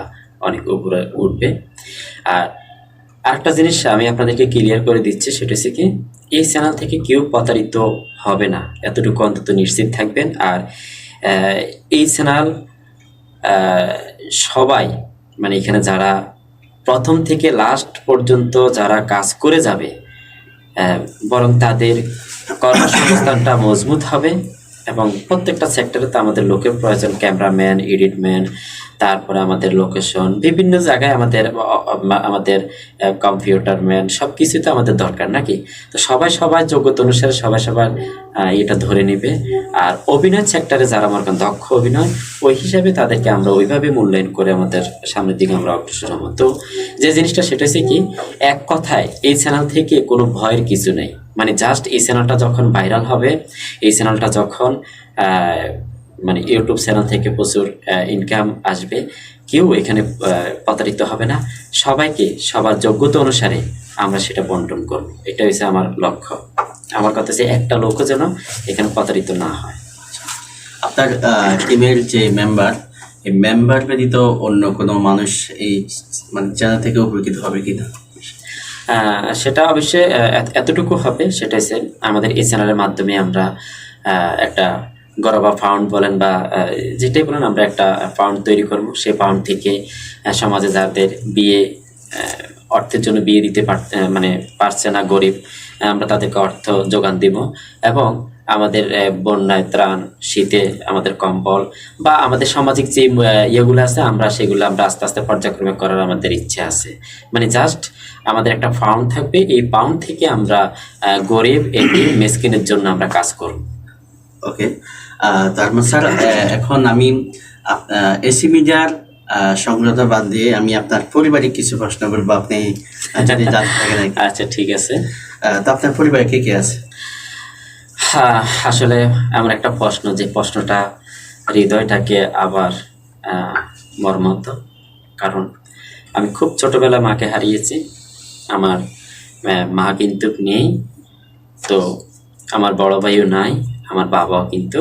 অনেক উপরে উঠবে। আর আরেকটা জিনিস আমি আপনাদেরকে ক্লিয়ার করে দিচ্ছি, সেটা হচ্ছে কি, এই চ্যানেল থেকে কেউ প্রতারিত হবে না, এতটুকু অন্তত নিশ্চিত থাকবেন। আর এই চ্যানেল সবাই, মানে এখানে যারা প্রথম থেকে লাস্ট পর্যন্ত যারা কাজ করে যাবে, বরং তাদের কর্মসংস্থানটা মজবুত হবে এবং প্রত্যেকটা সেক্টরে তো আমাদের লোকের প্রয়োজন, ক্যামেরাম্যান, এডিটম্যান, তারপরে আমাদের লোকেশন, বিভিন্ন জায়গায় আমাদের কম্পিউটার ম্যান, সব কিছুতে আমাদের দরকার নাকি? তো সবার যোগ্যতা অনুসারে সবার এটা ধরে নেবে। আর অভিনয় সেক্টরে যারা আমার দক্ষ অভিনয়, ওই হিসাবে তাদেরকে আমরা ওইভাবে মূল্যায়ন করে আমাদের সামনের দিকে আমরা অগ্রসর হব। তো যে জিনিসটা সেটা হচ্ছে কি, এক কথায় এই চ্যানেল থেকে কোনো ভয়ের কিছু নেই। মানে জাস্ট এই চ্যানেলটা যখন ভাইরাল হবে, এই চ্যানেলটা যখন মানে ইউটিউব চ্যানেল থেকে প্রচুর ইনকাম আসবে, কেউ এখানে প্রতারিত হবে না। সবাইকে সবার যোগ্যতা অনুসারে আমরা সেটা বন্টন করব, এটা হচ্ছে আমার লক্ষ্য। আমার কথা হচ্ছে একটা লোকও যেন এখানে প্রতারিত না হয়। আপনার টিমের যে মেম্বার, এই মেম্বার ব্যতীত অন্য কোনো মানুষ এই মানে চ্যানেল থেকে উপকৃত হবে কিনা? সেটা অবশ্যই এতটুকু হবে, সেটা হচ্ছে আমাদের এই চ্যানেলের মাধ্যমে আমরা একটা গরবা ফাউন্ড বলেন বা যেটাই বলেন, আমরা একটা ফাউন্ড তৈরি করব। সেই ফাউন্ড থেকে সমাজে যাদের বিয়ে অর্থের জন্য বিয়ে দিতে পারছে না, গরিব, আমরা তাদেরকে অর্থ যোগান দিব। এবং আমাদের বন্যায় ত্রাণ, শীতে আমাদের কম্বল বা আমাদের সামাজিক যে ইয়েগুলো আছে, আমরা আস্তে আস্তে পর্যায়ক্রমে করার আমাদের ইচ্ছে আছে। মানে জাস্ট আমাদের একটা ফাউন্ড থাকবে, এই ফাউন্ড থেকে আমরা গরিব এতিম মিসকিনের জন্য আমরা কাজ করব। ওকে, তার মানে স্যার এখন আমি এসি মিডিয়ার সংগ্রহতা বাদ দিয়ে আমি আপনার পারিবারিক কিছু প্রশ্ন করবো, আপনি যদি জানতে থাকেন। আচ্ছা, ঠিক আছে। তো আপনার পরিবারে কে কে আছে? হ্যাঁ, আসলে এমন একটা প্রশ্ন, যে প্রশ্নটা হৃদয়টাকে আবার মর্মাহত। কারণ আমি খুব ছোটবেলায় মাকে হারিয়েছি। আমার মা কিন্তু নেই, তো আমার বড় ভাইও নাই, আমার বাবাও কিন্তু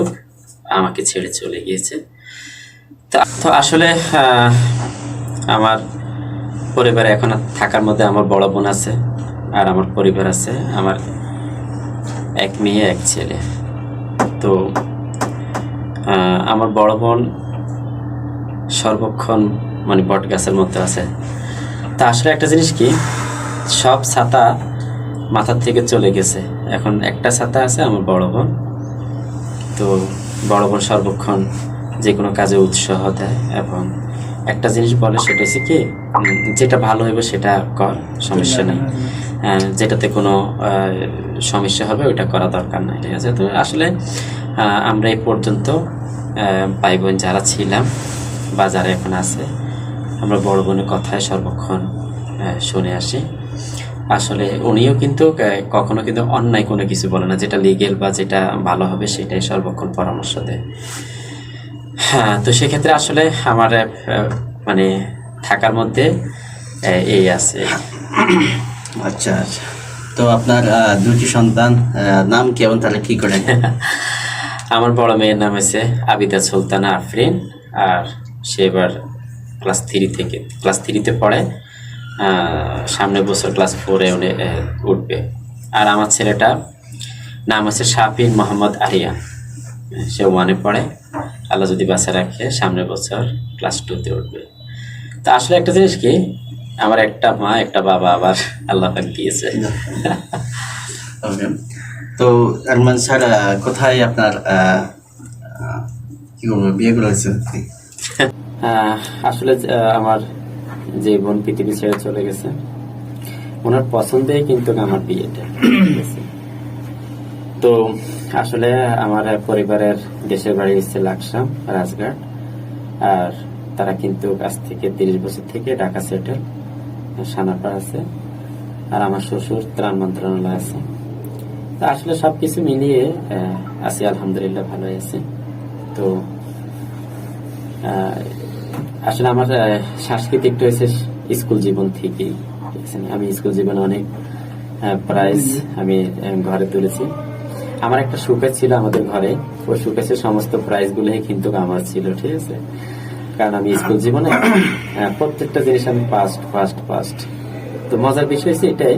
আমাকে ছেড়ে চলে গিয়েছে। তো আসলে আমার পরিবারে এখন থাকার মধ্যে আমার বড় বোন আছে, আর আমার পরিবার আছে, আমার এক মেয়ে এক ছেলে। তো আমার বড় বোন সর্বক্ষণ মানে বট গাছের মধ্যে আছে। তা আসলে একটা জিনিস কি, সব ছাতা মাথার থেকে চলে গেছে, এখন একটা ছাতা আছে আমার বড় বোন। তো বড় বোন সর্বক্ষণ যে কোনো কাজে উৎসাহ দেয় এবং একটা জিনিস বলে, সেটা হচ্ছে কি, যেটা ভালো হবে সেটা কর, সমস্যা নেই, যেটাতে কোনো সমস্যা হবে ওইটা করা দরকার নাই, ঠিক আছে? তো আসলে আমরা এই পর্যন্ত ভাই বোন যারা ছিলাম বা যারা এখন আছে, আমরা বড় বোনের কথায় সর্বক্ষণ শুনে আসি। আসলে উনিও কিন্তু কখনো কিন্তু অন্যায় কোনো কিছু বলে না, যেটা লিগেল বা যেটা ভালো হবে সেটাই সর্বক্ষণ পরামর্শ দেয়। হ্যাঁ, তো সেক্ষেত্রে আসলে আমার মানে থাকার মধ্যে এই আছে। আচ্ছা আচ্ছা, তো আপনার দুটি সন্তান নাম কেমন, তাহলে কি করেন? আমার বড় মেয়ের নাম হচ্ছে আবিদা সুলতানা আফরিন, আর সে এবার ক্লাস 3-তে পড়ে, সামনের বছর ক্লাস 4-এ উঠবে। আর আমার ছেলেটা নাম হচ্ছে শাফিন মোহাম্মদ আরিয়ান, সে 1-এ পড়ে, আল্লাহ যদি বাঁচা রাখে সামনের বছর ক্লাস 2-তে উঠবে। তা আসলে একটা জিনিস কি, আমার একটা মা একটা বাবা আবার আল্লাহ পাক দিয়েছে। ওকে, তো আরমান স্যার কোথায় আপনার কি বলবো বিয়েগুলো হয়েছে? আসলে আমার যে বোন পৃথিবী ছেড়ে চলে গেছে, ওনার পছন্দেই কিন্তু আমার বিয়েটা হয়েছে। তো আসলে আমার পরিবারের দেশের বাড়ি হচ্ছে লাকসাম, রাজঘাট, আর তারা কিন্তু আজ থেকে 30 বছর থেকে ঢাকা সেটেল, সানাপা আছে, আর আমার শ্বশুর ত্রাণ মন্ত্রণালয় আছে। তা আসলে সবকিছু মিলিয়ে আছি, আলহামদুলিল্লাহ ভালোই আছি। তো আসলে আমার সাংস্কৃতিকটা হয়েছে স্কুল জীবন থেকেই, আমি স্কুল জীবনে অনেক প্রাইজ আমি ঘরে তুলেছি। আমার একটা শোকেস ছিল আমাদের ঘরে, ওই শোকেসের সমস্ত প্রাইজ গুলোই কিন্তু আমার ছিল, ঠিক আছে? কারণ আমি স্কুল জীবনে প্রত্যেকটা জিনিস আমি ফার্স্ট। তো মজার বিষয় হচ্ছে এটাই,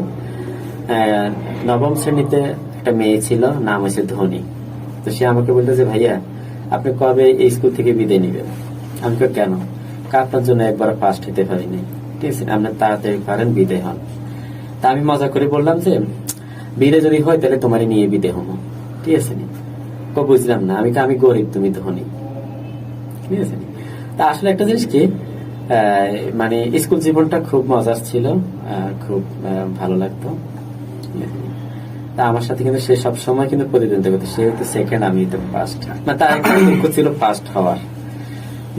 9ম শ্রেণীতে একটা মেয়ে ছিল, নাম হচ্ছে ধনী। তো সে আমাকে বলতো যে ভাইয়া আপনি কবে এই স্কুল থেকে বিদায় নেবেন? আমি কেন? আপনার জন্য একবার ফার্স্ট হতে পারিনি, ঠিক আছে, আপনি তাড়াতাড়ি পারেন, বিদায় হন। তা আমি মজা করে বললাম যে বিয়ে যদি হয় তাহলে তোমারই নিয়ে বিদে হবো, ঠিক আছে নি? বুঝলাম না, আমি গরিব তুমি ধনী, ঠিক আছে নি? তা আসলে একটা জিনিস কি, মানে স্কুল জীবনটা খুব মজার ছিল, খুব ভালো লাগতো। তা আমার সাথে কিন্তু সে সব সময় কিন্তু প্রতিদ্বন্দ্বিতা করতো, সে হতো সেকেন্ড, আমি তো ফার্স্ট, মানে তার একটা দুঃখ ছিল ফার্স্ট হওয়ার।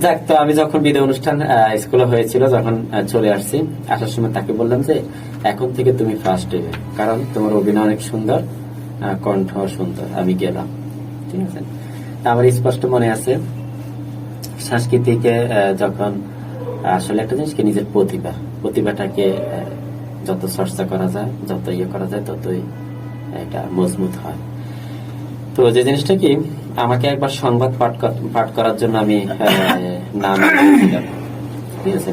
যাক, তো আমি যখন বিদায় অনুষ্ঠান স্কুলে হয়েছিল, যখন চলে আসছি, আসার সময় তাকে বললাম যে এখন থেকে তুমি ফার্স্ট হইবে, কারণ তোমার অভিনয় অনেক সুন্দর, কণ্ঠ সুন্দর। আমি গেলাম, ঠিক আছে। আমার স্পষ্ট মনে আছে সাংস্কৃতিকে যখন আসলে একটা জিনিস কি, নিজের প্রতিভাটাকে যত চর্চা করা যায়, যত ইয়ে করা যায়, ততই এটা মজবুত হয়। তো যে জিনিসটা কি, আমাকে একবার সংবাদ পাঠ করার জন্য আমি নাম দিয়েছিলাম, ঠিক আছে।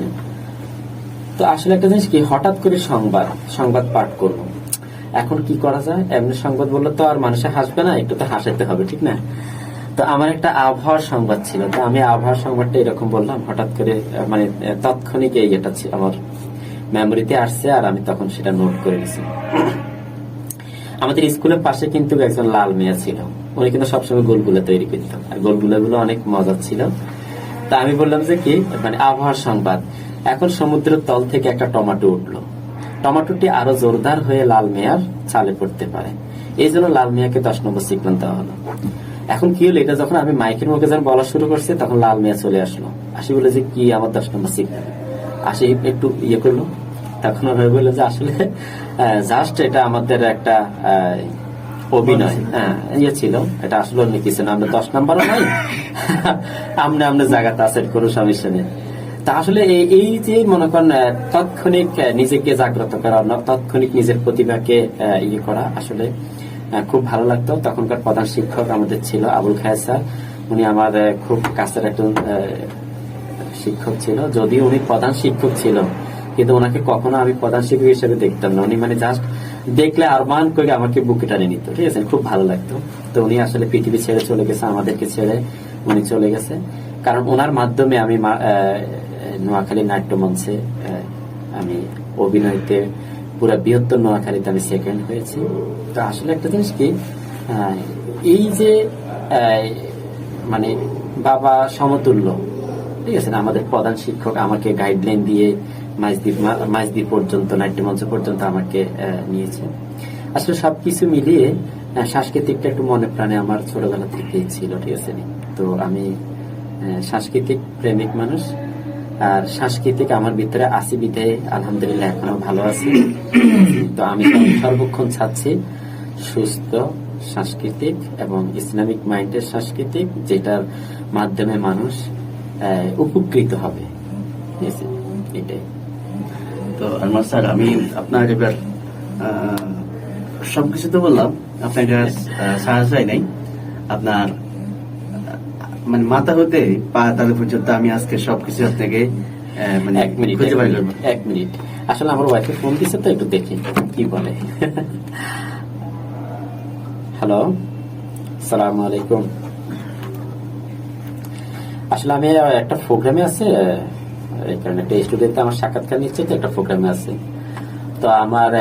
তো আসলে একটা জিনিস কি, হঠাৎ করে সংবাদ পাঠ করব, এখন কি করা যায়? এমনি সংবাদ বললে তো আর মানুষে হাসবে না, একটু তো হাসাতে হবে, ঠিক না? তো আমার একটা আবহাওয়ার সংবাদ ছিল, তো আমি আবহাওয়ার সংবাদটা এরকম বললাম, হঠাৎ করে মানে তাৎক্ষণিক এটা আমার মেমোরিতে আসছে, আর আমি তখন সেটা নোট করে নিয়েছি। আমাদের স্কুলের পাশে কিন্তু একজন লাল মেয়ে ছিল, উনি কিন্তু সবসময় গোলগুলা তৈরি করত, আর গোলগুলাগুলো অনেক মজার ছিল। তা আমি বললাম যে কি, মানে আবহাওয়ার সংবাদ, এখন সমুদ্রের তল থেকে একটা টমেটো উঠলো, টমেটোটি আরো জোরদার হয়ে লাল মেয়ার চালে পড়তে পারে, এই জন্য লাল মিয়াকে 10 নম্বর সিকোয়েন্স দেওয়া হলো। এখন কি হলো, এটা যখন আমি মাইকের মুখে যখন বলা শুরু করছি, তখন লাল মিয়া চলে আসলো, আসি বলে যে কি আমার 10 নম্বর সিকোয়েন্স, আসি একটু ইয়ে করলো, তখন আমি বললো যে আসলে জাস্ট এটা আমাদের একটা অভিনয়, ইয়ে ছিল, এটা আসলে অন্য কিছু না, আমরা 10 নম্বরও নাই, আমরা জায়গাতে আছেন, কোনো সমস্যা নেই। তা আসলে এই যে মনে করেন তাৎক্ষণিক নিজেকে জাগ্রত করা, তাৎক্ষণিক নিজের প্রতিভাকে ইয়ে করা, আসলে খুব ভালো লাগতো। তখনকার প্রধান শিক্ষক আমাদের ছিল আবুল খায়ের স্যার, উনি আমার খুব কাছের একজন শিক্ষক ছিল, যদিও উনি প্রধান শিক্ষক ছিল, কিন্তু ওনাকে কখনো আমি প্রধান শিক্ষক হিসেবে দেখতাম না, উনি মানে জাস্ট দেখলে আরমান করে আমাকে বুকে টানে নিত, ঠিক আছে, খুব ভালো লাগতো। তো উনি আসলে পৃথিবী ছেড়ে চলে গেছে, আমাদেরকে ছেড়ে উনি চলে গেছে, কারণ ওনার মাধ্যমে আমি নোয়াখালী নাট্যমঞ্চে আমি অভিনয়তে পুরো বৃহত্তর নোয়াখালীতে আমি সেকেন্ড হয়েছি। তো আসলে একটা জিনিস কি, এই যে মানে বাবা সমতুল্য, ঠিক আছে, আমাদের প্রধান শিক্ষক আমাকে গাইডলাইন দিয়ে মাইজদি পর্যন্ত, নাট্যমঞ্চ পর্যন্ত আমাকে নিয়েছে। আসলে সবকিছু মিলিয়ে সাংস্কৃতিকটা একটু মনে প্রাণে আমার ছোটবেলা থেকেই ছিল, ঠিক আছে। তো আমি সাংস্কৃতিক প্রেমিক মানুষ, আর সাংস্কৃতিক আমার ভিতরে আসি বিধায় আলহামদুলিল্লাহ এখনো ভালো আছি। তো আমি সর্বক্ষণ চাচ্ছি সুস্থ সাংস্কৃতিক এবং ইসলামিক মাইন্ডের সাংস্কৃতিক, যেটার মাধ্যমে মানুষ উপকৃত হবে, এটাই। তো আনোয়ার স্যার, আমি আপনার এবার সবকিছু তো বললাম, আপনাকে সাহায্য নাই, আপনার মানে মাথা হতে পা তালে পর্যন্ত আমি আজকে সবকিছু আপনাকে মানে খুঁজে বাই করবো। 1 মিনিট, আসলে আমার ওয়াইফে ফোন দিচ্ছে, তো একটু দেখি কি বলে। হ্যালো, আসসালামু আলাইকুম। আসলে আমি একটা প্রোগ্রামে আছে, এই কারণে একটা স্টুডেন্ট আমার সাক্ষাৎকার নিচ্ছে, তো একটা প্রোগ্রামে আছে, তো আমার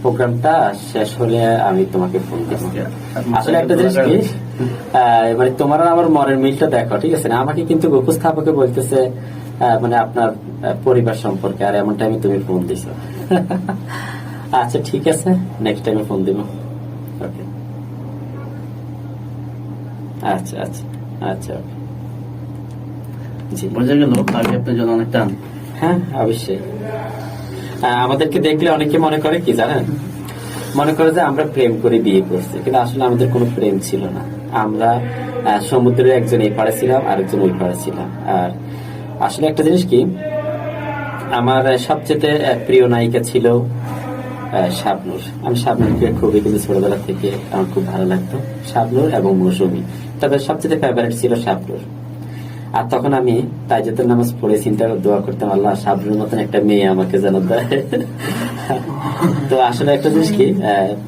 প্রোগ্রামটা শেষ হলে আমি তোমাকে ফোন দেবো। আসলে একটা জিনিস কি, মানে তোমার আমার মনের মিলটা দেখো, ঠিক আছে না? আমাকে কিন্তু উপস্থাপকে বলতেছে মানে আপনার পরিবার সম্পর্কে, আর এমন টাইমে তুমি ফোন দিছো। আচ্ছা ঠিক আছে, নেক্সট টাইমে ফোন দিব। ওকে, আচ্ছা আচ্ছা আচ্ছা, ওকে, জি, বোঝা গেল আমি আপনার জন্য অনেক টান। হ্যাঁ অবশ্যই। আমাদেরকে দেখলে অনেকে মনে করে কি জানেন, মনে করে যে আমরা প্রেম করে বিয়ে করছি, কিন্তু আসলে আমাদের কোনো প্রেম ছিল না। আমরা সমুদ্রের একজন এই পাড়ে ছিলাম, আরেকজন ওই পাড়ে ছিলাম। আর আসলে একটা জিনিস কি, আমার সবচেয়ে প্রিয় নায়িকা ছিল শাবনূর। আমি শাবনূরকে খুবই কিন্তু ছোটবেলা থেকে আমার খুব ভালো লাগতো, শাবনূর এবং মৌসুমী, তবে সবচেয়ে ফেভারিট ছিল শাবনূর। আর তখন আমি তাইজুদের নামাজ পড়ে চিন্তা দোয়া করতাম, আল্লাহ শাবনূরের মতন একটা মেয়ে আমাকে যেন দেয়। তো আসলে একটা জিনিস কি,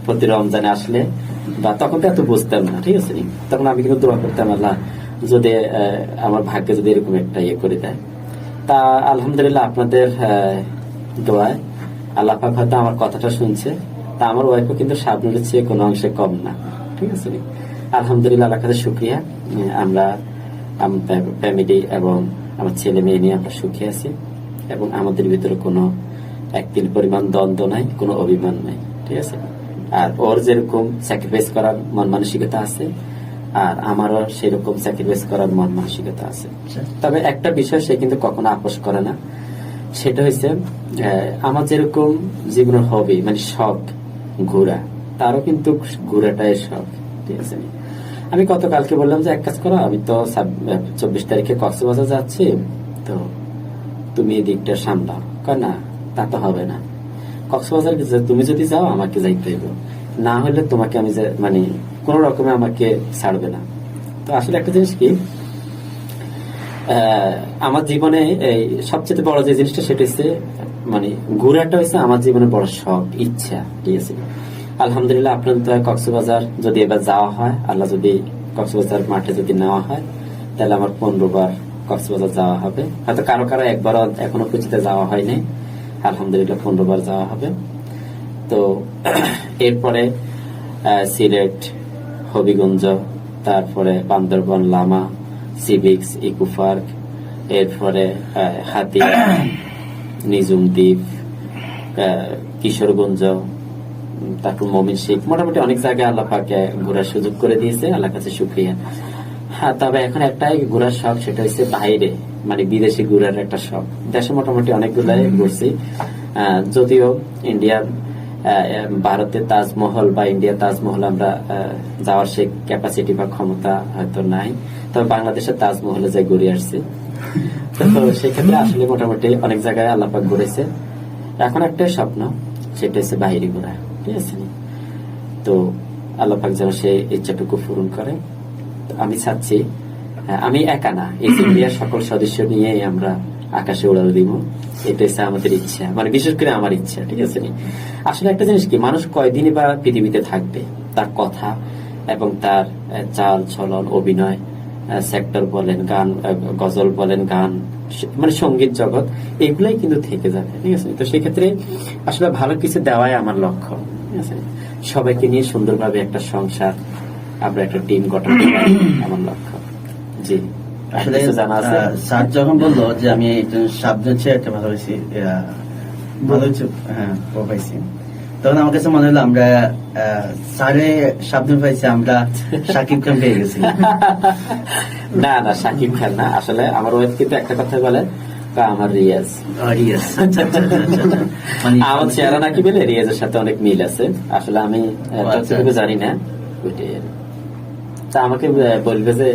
প্রতি রমজানে আসলে, বা তখন তো এত বুঝতাম না, ঠিক আছে, তখন আমি কিন্তু দোয়া করতাম, আল্লাহ যদি আমার ভাগ্যে যদি এরকম একটা ইয়ে করে দেয়। তা আলহামদুলিল্লাহ আপনাদের দোয়ায় আল্লাহ পাক হয়তো আমার কথাটা শুনছে। তা তা আমার ওয়াইফও কিন্তু স্বপ্নের চেয়ে কোনো অংশে কম না, ঠিক আছে। আলহামদুলিল্লাহ, আল্লাহর কাছে শুকরিয়া, আমরা ফ্যামিলি এবং আমার ছেলে মেয়ে নিয়ে আমরা সুখী আছি এবং আমাদের ভিতরে কোনো এক তিল পরিমাণ দ্বন্দ্ব নাই, কোনো অভিমান নাই, ঠিক আছে। আর ওর যেরকম স্যাক্রিফাইস করার মন মানসিকতা আছে, আর আমারও সেরকম স্যাক্রিফাইস করার মন মানসিকতা আছে। তবে একটা বিষয় সে কিন্তু কখনো আপোষ করে না, সেটা হচ্ছে আমার যেরকম জীবনের হবি মানে শখ ঘোরা, তারও কিন্তু ঘোরাটাই শখ, ঠিক আছে। আমি গতকালকে বললাম যে এক কাজ করো, আমি তো 24 তারিখে কক্সবাজার যাচ্ছি, তো তুমি এই দিকটা সামলাও। না, তা তো হবে না, কক্সবাজার তুমি যদি যাও আমাকে যাইতে হইব, না হলে তোমাকে আমি মানে কোন রকমে আমাকে ছাড়বে না। তো আসলে একটা জিনিস কি, আমার জীবনে এই সবচেয়ে বড় যে জিনিসটা সেটা হচ্ছে মানে ঘোরাটা হচ্ছে আমার জীবনে বড় শখ, ইচ্ছা, ঠিক আছে। আলহামদুলিল্লাহ, আপনার তো কক্সবাজার যদি এবার যাওয়া হয়, আল্লাহ যদি কক্সবাজার মাঠে যদি নেওয়া হয়, তাহলে আমার 15 বার কক্সবাজার যাওয়া হবে। হয়তো কারো কারো একবার এখনো পর্যন্ত যাওয়া হয়নি, আলহামদুলিল্লাহ 15 বার যাওয়া হবে। তো এরপরে সিলেট, হবিগঞ্জ, তারপরে বান্দরবন, লামা, সিভিক্স, ইকো পার্ক, এরপরে হাতিয়া, নিজুম দ্বীপ, কিশোরগঞ্জ, তারপর ময়মনসিংহ, মোটামুটি অনেক জায়গায় আল্লাহ পাকে ঘোরার সুযোগ করে দিয়েছে, আল্লাহর কাছে শুকরিয়া। হ্যাঁ, তবে এখন একটাই ঘোরার শখ, সেটা হচ্ছে বাইরে মানে বিদেশি ঘোরার একটা শখ। দেশে মোটামুটি অনেকগুলাই ঘুরছি, যদিও ইন্ডিয়ার ভারতের তাজমহল বা ইন্ডিয়ার তাজমহল আমরা যাওয়ার সে ক্যাপাসিটি বা ক্ষমতা হয়তো নাই, তবে বাংলাদেশের তাজমহলে যাই ঘুরে আসছি। তো সেক্ষেত্রে আসলে মোটামুটি অনেক জায়গায় আল্লাহ পাক ঘুরেছে। এখন একটাই স্বপ্ন, সেটা হচ্ছে বাইরে ঘোরা, ঠিক আছে। তো আল্লাহ পাক যেন সে ইচ্ছাটুকু পূরণ করে। আমি চাচ্ছি, আমি একা না, এই ইন্ডিয়ার সকল সদস্য নিয়ে আমরা আকাশে উড়াল দিব, এটা হচ্ছে আমাদের ইচ্ছা, মানে বিশেষ করে আমার ইচ্ছা, ঠিক আছে। আসলে একটা জিনিস কি, মানুষ কয়দিনই বা পৃথিবীতে থাকবে, তার কথা এবং তার চাল চলন, অভিনয় সেক্টর বলেন, গান, গজল বলেন, গান মানে সঙ্গীত জগৎ, এগুলাই কিন্তু থেকে যাবে, ঠিক আছে। তো সেক্ষেত্রে আসলে ভালো কিছু দেওয়াই আমার লক্ষ্য, ঠিক আছে। সবাইকে নিয়ে সুন্দরভাবে একটা সংসার, আমরা একটা টিম গঠন করা আমার লক্ষ্য। জি, আসলে জানা আছে। স্যার যখন বললো যে আমি একজন সাবজেক্ট ছিল একটা ভালো হয়েছি, ভালো হচ্ছে, হ্যাঁ পাইছি, তখন আমার কাছে মনে হলো আমরা স্যারে সাবজেক্ট পাইছি, আমরা সাকিব খান পেয়ে গেছি। না না, সাকিব খান না, আসলে আমার ওয়াইফ কিন্তু একটা কথা বলে, আমার রিয়াজ। মানে আমার চেহারা নাকি বলে রিয়াজের সাথে অনেক মিল আছে, আসলে আমি যতটুকু জানি না ওইটাই। তা আমাকে বলবে যে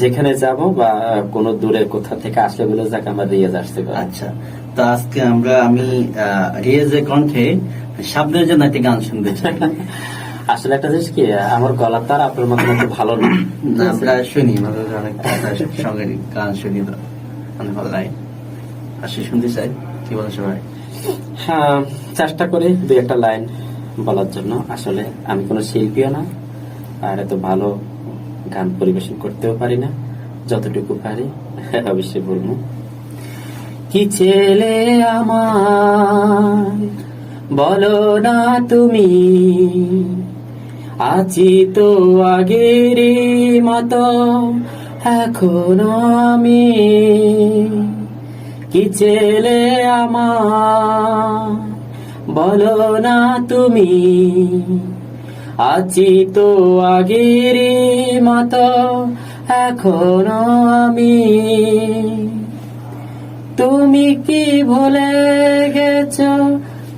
যেখানে যাব বা কোন দূরে কোথা থেকে আসলে বলে যাক আমার রিয়াজ আসতে পারে। আচ্ছা, তো আজকে আমি রিয়াজের কণ্ঠে সাবধানের জন্য একটা গান শুনতে চাই। আসলে একটা জিনিস কি, আমার গলা তার আপনার মতো একটু ভালো না, না, আমরা শুনি অনেক সঙ্গে গান শুনি, তো অনেক ভালো লাগে, আসলে শুনতে চাই। কি বলে সবাই? হ্যাঁ, চেষ্টা করি দুই একটা লাইন বলার জন্য। আসলে আমি কোনো শিল্পীও না, আর এত ভালো গান পরিবেশন করতেও পারি না, যতটুকু পারি অবশ্যই বলবো। কি ছেলে আমার বলো না তুমি, আছি তো আগের মতো এখনো আমি। কি ছেলে আমার বলো না তুমি, আছি তো আগের মতো এখনো আমি। তুমি কি ভুলে গেছো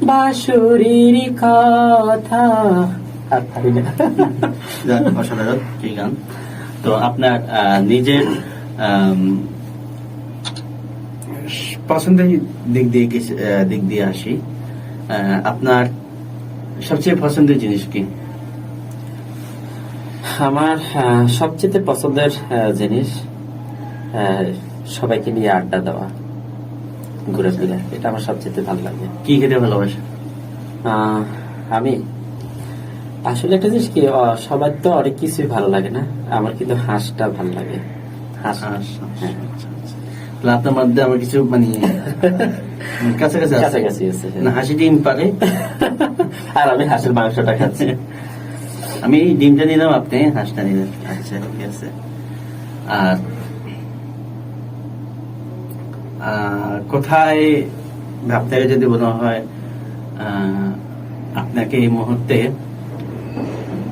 বাঁশুরির কথা? অসাধারণ কি গান। তো আপনার নিজের পছন্দের দিক দিয়ে আসি, আপনার সবচেয়ে পছন্দের জিনিস কি? আমার সবচেয়ে পছন্দের জিনিস সবাইকে নিয়ে আড্ডা দেওয়া, ঘুরে ফিরে, এটা আমার সবচেয়ে ভালো লাগে। কি খেতে ভালোবাসে? আমি আসলে একটা জিনিস কি, সবার তো অনেক কিছুই ভালো লাগে না, আমার কিন্তু হাঁসটা ভালো লাগে। হাঁস, হ্যাঁ। তো তাহলে আপনার মধ্যে আমার কিছু মানে কাছাকাছি আছে। কাছাকাছি আছে, হ্যাঁ। না, হাসি ডিম পারে। আর আমি হাঁসের মাংসটা খাচ্ছি। আমি এই ডিমটা নিলাম, আপনি হাঁসটা নিলেন। আচ্ছা, ঠিক আছে। আর কোথায় আপনাকে যদি বলা হয় আপনাকে এই মুহূর্তে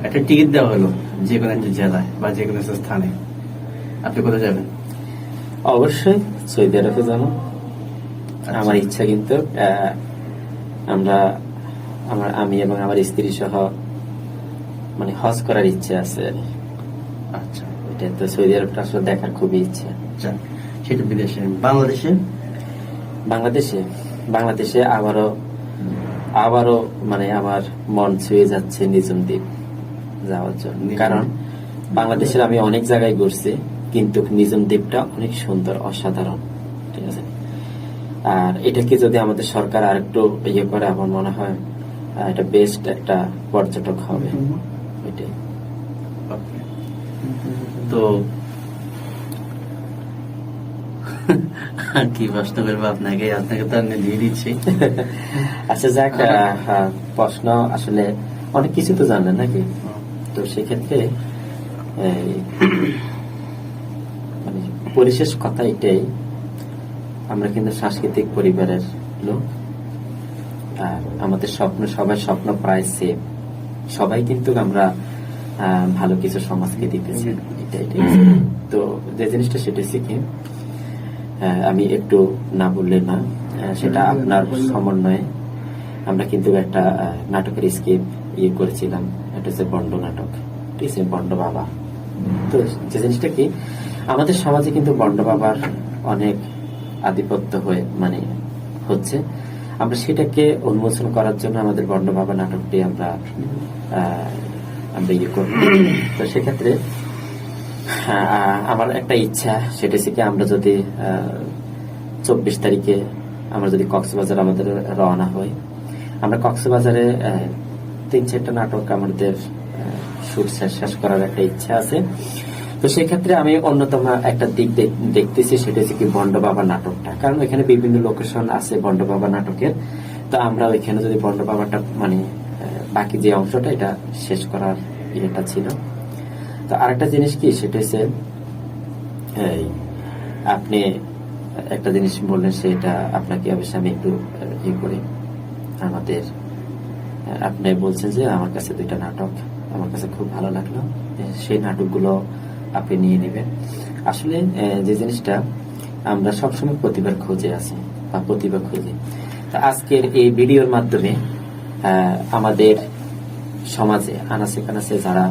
একটা টিকিট দেওয়া হলো যে কোনো একটা জেলায় বা যে কোনো একটা স্থানে, আপনি কোথায় যাবেন? অবশ্যই সৌদি আরবে যাবো। আমার ইচ্ছা কিন্তু আমি এবং আমার স্ত্রী সহ মানে হজ করার ইচ্ছে আছে। আচ্ছা, এটা তো সৌদি আরবটা আসলে দেখার খুবই ইচ্ছে। আচ্ছা, সেটা বিদেশে। বাংলাদেশে আবারও মানে আমার মন ছুঁয়ে যাচ্ছে নিঝুম দ্বীপ যাওয়ার জন্য। কারণ বাংলাদেশের আমি অনেক জায়গায় ঘুরছি, কিন্তু নিঝুম দ্বীপটা অনেক সুন্দর, অসাধারণ। ঠিক আছে, আর এটাকে যদি আমাদের সরকার আরেকটু ইয়ে করে, আমার মনে হয় এটা বেস্ট একটা পর্যটক হবে। ওইটাই। তো কি প্রশ্ন করবো আপনাকে তো আমি দিয়ে দিচ্ছি। আচ্ছা, যাক, প্রশ্ন আসলে অনেক কিছু তো জানলেন নাকি? তো সেক্ষেত্রে মানে পরিশেষ কথা এটাই, আমরা কিন্তু সাংস্কৃতিক পরিবারের লোক, আর আমাদের সবার স্বপ্ন প্রায় সেম। সবাই কিন্তু আমরা ভালো কিছু সমাজকে দিতেছি, এটাই। তো যে জিনিসটা সেটা শিখি, আমি একটু না বললে না, সেটা আপনার সমন্বয়ে আমরা কিন্তু একটা নাটকের স্ক্রিপ্ট করেছিলাম। এটা হচ্ছে বন্ড নাটক, ঠিক আছে, বন্ড বাবা। তো যে জিনিসটা কি, আমাদের সমাজে কিন্তু বন্ড বাবার অনেক আধিপত্য মানে হচ্ছে। আমরা সেটাকে উন্মোচন করার জন্য আমাদের বন্ড বাবা নাটকটি আমরা করব। তো সেক্ষেত্রে আমার একটা ইচ্ছা, সেটা হচ্ছে কি, আমরা যদি 24 তারিখে আমরা যদি কক্সবাজার আমাদের রওনা হই, আমরা কক্সবাজারে 3-4টা নাটক আমাদের শুট শেষ করার একটা ইচ্ছা আছে। তো সেক্ষেত্রে আমি অন্যতম একটা দিক দেখতেছি, সেটা হচ্ছে কি বন্ড বাবা নাটকটা। কারণ এখানে বিভিন্ন লোকেশন আছে বন্ড বাবা নাটকের। তো আমরা ওইখানে যদি বন্ড বাবাটা মানে বাকি যে অংশটা এটা শেষ করার ইয়েটা ছিল। তো আরেকটা জিনিস কি, সেটা হচ্ছে আপনি একটা জিনিস বললেন, সেটা আপনাকে অবশ্যই আমি একটু করি। আমাদের আপনি বলছেন যে আমার কাছে 2টা নাটক আমার কাছে খুব ভালো লাগলো, সেই নাটকগুলো আপনি নিয়ে নেবেন। আসলে যে জিনিসটা, আমরা সবসময় প্রতিভার খোঁজে আছি বা প্রতিভা খুঁজি। তো আজকের এই ভিডিওর মাধ্যমে আমাদের সমাজে আনাচে কানাচে যারা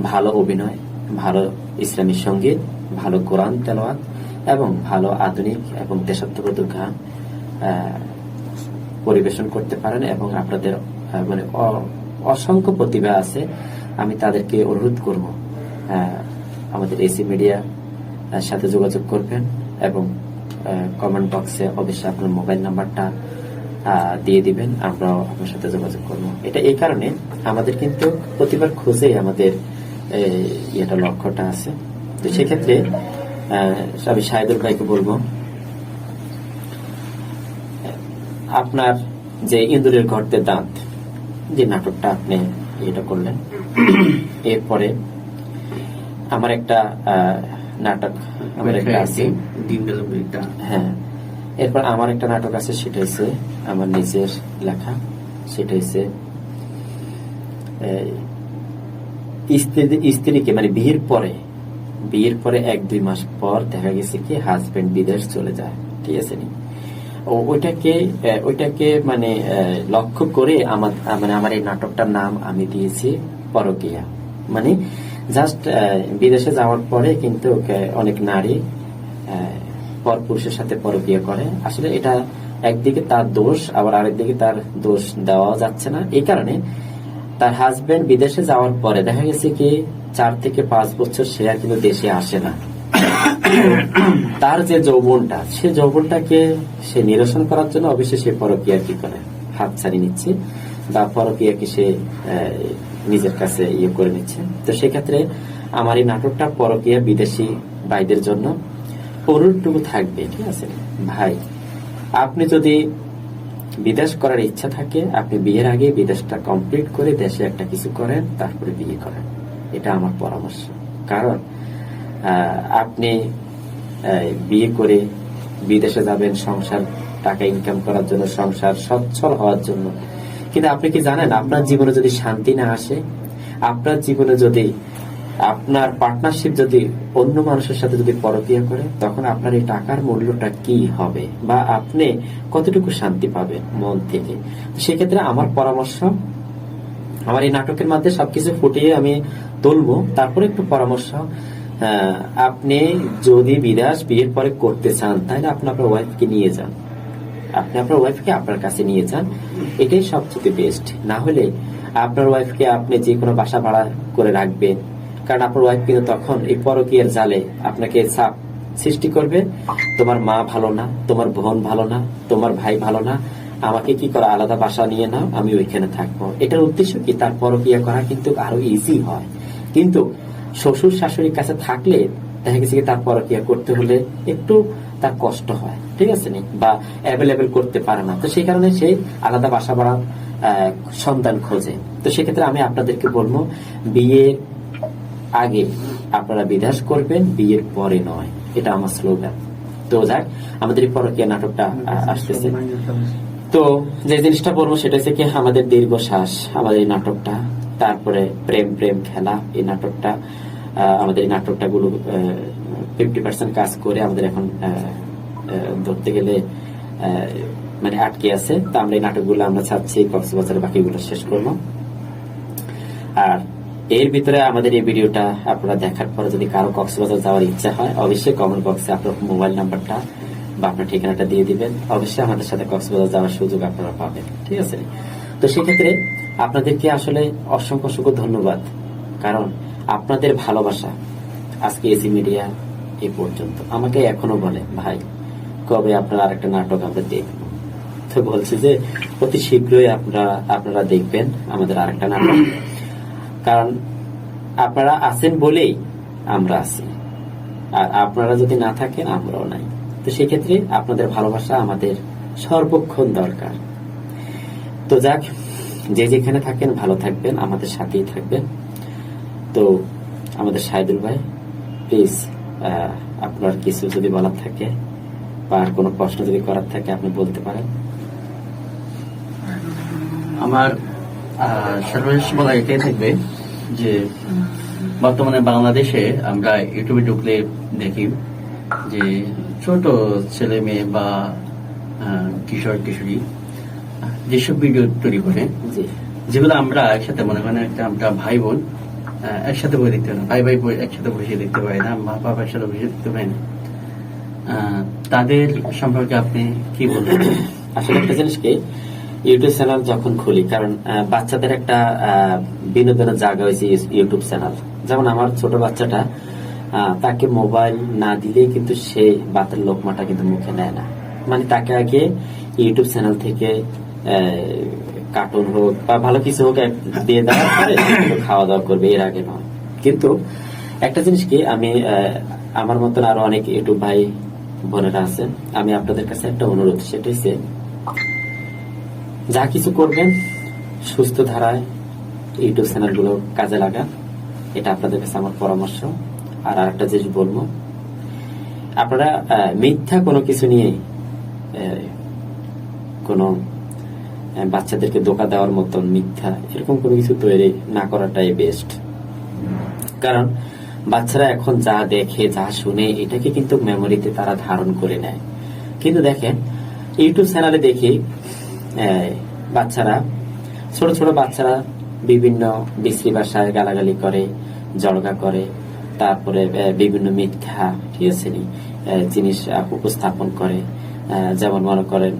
ভালো অভিনয়, ভালো ইসলামী সঙ্গীত, ভালো কোরআন তেলাওয়াত এবং ভালো আধুনিক এবং দেশাত্মবোধক গান পরিবেশন করতে পারেন, এবং আপনাদের মানে অসংখ্য প্রতিভা আছে, আমি তাদেরকে অনুরোধ করব আমাদের এসি মিডিয়ার সাথে যোগাযোগ করবেন, এবং কমেন্ট বক্সে অবশ্যই আপনার মোবাইল নাম্বারটা দিয়ে দিবেন, আমরাও আপনার সাথে যোগাযোগ করবো। এটা এই কারণে, আমাদের কিন্তু প্রতিবার খোঁজে আমাদের এটা লক্ষ্যটা আছে। তো সেক্ষেত্রে আমি শাহিদুল ভাইকে বলবো, আপনার যে ইন্দুরের গর্তে দাঁত যে নাটকটা আপনি এটা করলেন, এরপরে আমার একটা নাটক আছে, হ্যাঁ, এরপর আমার একটা নাটক আছে, সেটা হচ্ছে আমার নিজের লেখা। সেটা হচ্ছে স্ত্রীকে মানে বিয়ের পরে 1-2 মাস পর দেখা গেছে কি হাজবেন্ড বিদেশ চলে যায়, ঠিক আছে নি, ওইটাকে মানে লক্ষ্য করে আমার এই নাটকটার নাম আমি দিয়েছি পরকীয়া। মানে জাস্ট বিদেশে যাওয়ার পরে কিন্তু অনেক নারী পরপুরুষের সাথে পরকীয়া করে। আসলে এটা একদিকে তার দোষ, আবার আরেকদিকে তার দোষ দেওয়া যাচ্ছে না। এই কারণে তার হাজবেন্ড বিদেশে যাওয়ার পরে দেখা গেছে কি 4 থেকে 5 বছর সে আর কিন্তু দেশে আসে না। তার যে যৌবনটা, সে যৌবনটাকে সে নিরসন করার জন্য অবশ্যই সে পরকীয়া কি করে হাত ছাড়িয়ে নিচ্ছে, বা পরকীয়াকে সে নিজের কাছে করে নিচ্ছে। তো সেক্ষেত্রে আমার এই নাটকটা পরকীয়া বিদেশি ভাইদের জন্য, অনুরোধটুকু থাকবে, ঠিক আছে ভাই, আপনি যদি বিদেশ করার ইচ্ছা থাকে আপনি বিয়ের আগে বিদেশটা কমপ্লিট করে দেশে একটা কিছু করেন, তারপরে বিয়ে করেন। এটা আমার পরামর্শ। কারণ আপনি বিয়ে করে বিদেশে যাবেন সংসার টাকা ইনকাম করার জন্য, সংসার সচ্ছল হওয়ার জন্য, কিন্তু আপনি কি জানেন আপনার জীবনে যদি শান্তি না আসে, আপনার জীবনে যদি আপনার পার্টনারশিপ যদি অন্য মানুষের সাথে যদি পরকীয়া করে, তখন আপনার এই টাকার মূল্যটা কি হবে বা আপনি কতটুকু শান্তি পাবেন মন থেকে। সেক্ষেত্রে আমার পরামর্শ, আমার এই নাটকের মধ্যে সবকিছু ফুটিয়ে আমি তুলবো, তারপরে একটু পরামর্শ, আপনি যদি বিদেশ বিয়ের পরে করতে চান তাহলে আপনি আপনার ওয়াইফকে নিয়ে যান, আপনি আপনার ওয়াইফকে আপনার কাছে নিয়ে যান, এটাই সবচেয়ে বেস্ট। না হলে আপনার ওয়াইফকে আপনি যে কোনো বাসা ভাড়া করে রাখবেন, কারণ আপনার ওয়াইফ কিন্তু তখন এই পরকীয়ার জালে আপনাকে চাপ সৃষ্টি করবে, তোমার মা ভালো না, তোমার বোন ভালো না, তোমার ভাই ভালো না, আমাকে কি করা, আলাদা বাসা নিয়ে নাও, আমি ওইখানে থাকবো। এটার উদ্দেশ্য কি, তার পরকীয়া করা কিন্তু আরো ইজি হয়। কিন্তু শ্বশুর শাশুড়ির কাছে থাকলে দেখা গেছে কি তার পরকীয়া করতে হলে একটু তার কষ্ট হয়, ঠিক আছে নি, বা অ্যাভেলেবেল করতে পারে না, তো সেই কারণে সেই আলাদা বাসা ভাড়া সন্ধান খোঁজে। তো সেক্ষেত্রে আমি আপনাদেরকে বলবো বিয়ের আগে আপনারা বিদেশ করবেন, বিয়ের পরে নয়, এটা আমার স্লোগান। তো যাক, আমাদের এই পরকীয়া নাটকটা আসতেছে। তো যে জিনিসটা বলবো সেটা হচ্ছে কি, আমাদের দীর্ঘশ্বাস আমাদের এই নাটকটা, তারপরে প্রেম প্রেম খেলা এই নাটকটা, আমাদের এই নাটকটা গুলো 50% কাজ করে আমাদের এখন ধরতে গেলে মানে আটকে আছে। তো আমরা এই নাটকগুলো আমরা চাচ্ছি কক্সবাজারের বাকিগুলো শেষ করবো। আর এর ভিতরে আমাদের এই ভিডিওটা আপনারা দেখার পরে যদি কারো কক্সবাজার যাওয়ার ইচ্ছা হয়, অবশ্যই কমেন্ট বক্সে আপনার মোবাইল নাম্বারটা বা আপনার ঠিকানাটা দিয়ে দিবেন, অবশ্যই আমাদের সাথে কক্সবাজার যাওয়ার সুযোগ আপনারা পাবেন, ঠিক আছে। তো সেক্ষেত্রে আপনাদেরকে আসলে অসংখ্য অসংখ্য ধন্যবাদ, কারণ আপনাদের ভালোবাসা আজকে এসি মিডিয়া এই পর্যন্ত। আমাকে এখনো বলে ভাই কবে আপনার আরেকটা নাটক আমরা দেখব, তো বলছি যে অতি শীঘ্রই আপনারা দেখবেন আমাদের আরেকটা নাটক, কারণ আপনারা আছেন বলেই আমরা আছি, আর আপনারা যদি না থাকেন আমরাও নাই। তো সেক্ষেত্রে আপনাদের ভালোবাসা আমাদের সর্বক্ষণ দরকার। তো যাক, যে যেখানে থাকেন ভালো থাকবেন, আমাদের সাথেই থাকবেন। তো আমাদের শাহিদুল ভাই, প্লিজ আপনার কিছু যদি বলার থাকে বা আর কোনো প্রশ্ন যদি করার থাকে আপনি বলতে পারেন। আমার সর্বশেষ বলা এটাই থাকবে যে বর্তমানে বাংলাদেশে আমরা ইউটিউবে ঢুকলে দেখি যে ছোট ছেলে মেয়ে বা কিশোর কিশোরী যেসব ভিডিও তৈরি করে, যেগুলো আমরা একসাথে মনে করেন আমরা ভাই বোন একসাথে বই দেখতে পারি না, ভাই ভাই বই একসাথে বসে দেখতে পারি না, মা বাবা একসাথে বসে দেখতে পারি না, তাদের সম্পর্কে আপনি কি বলবেন? আসলে একটা জিনিস কি, ইউটিউব চ্যানেল যখন খুলি, কারণ বাচ্চাদের একটা বিনোদনের জায়গা হয়েছে ইউটিউব চ্যানেল। যেমন আমার ছোট বাচ্চাটা, তাকে মোবাইল না দিলে কিন্তু সে বাতের লোকমাটা কিন্তু মুখে নেয় না, মানে তাকে আগে ইউটিউব চ্যানেল থেকে কার্টুন হোক বা ভালো কিছু হোক দিয়ে দেওয়ার পরে খাওয়া দাওয়া করবে, এর আগে নয়। কিন্তু একটা জিনিস কি, আমি আমার মতন আরো অনেক ইউটিউব ভাই বোনেরা আছেন, আমি আপনাদের কাছে একটা অনুরোধ, সেটা হচ্ছে যা কিছু করবেন সুস্থ ধারায় ইউটিউব চ্যানেলগুলো কাজে লাগান, এটা আপনাদের কাছে আমার পরামর্শ। আর আরেকটা জিনিস বলবো, আপনারা মিথ্যা কোনো কিছু নিয়ে কোনো বাচ্চাদেরকে ধোঁকা দেওয়ার মতন মিথ্যা এরকম কোনো কিছু তৈরি না করাটাই বেস্ট। কারণ বাচ্চারা এখন যা দেখে যা শুনে এটাকে কিন্তু মেমোরিতে তারা ধারণ করে নেয়। কিন্তু দেখেন ইউটিউব চ্যানেলে দেখি বাচ্চারা, ছোট ছোট বাচ্চারা বিভিন্ন বিশ্রী ভাষায় গালাগালি করে, জড়গা করে, তারপরে বিভিন্ন মিথ্যা, ঠিক আছে নি, জিনিস উপস্থাপন করে। যেমন মনে করেন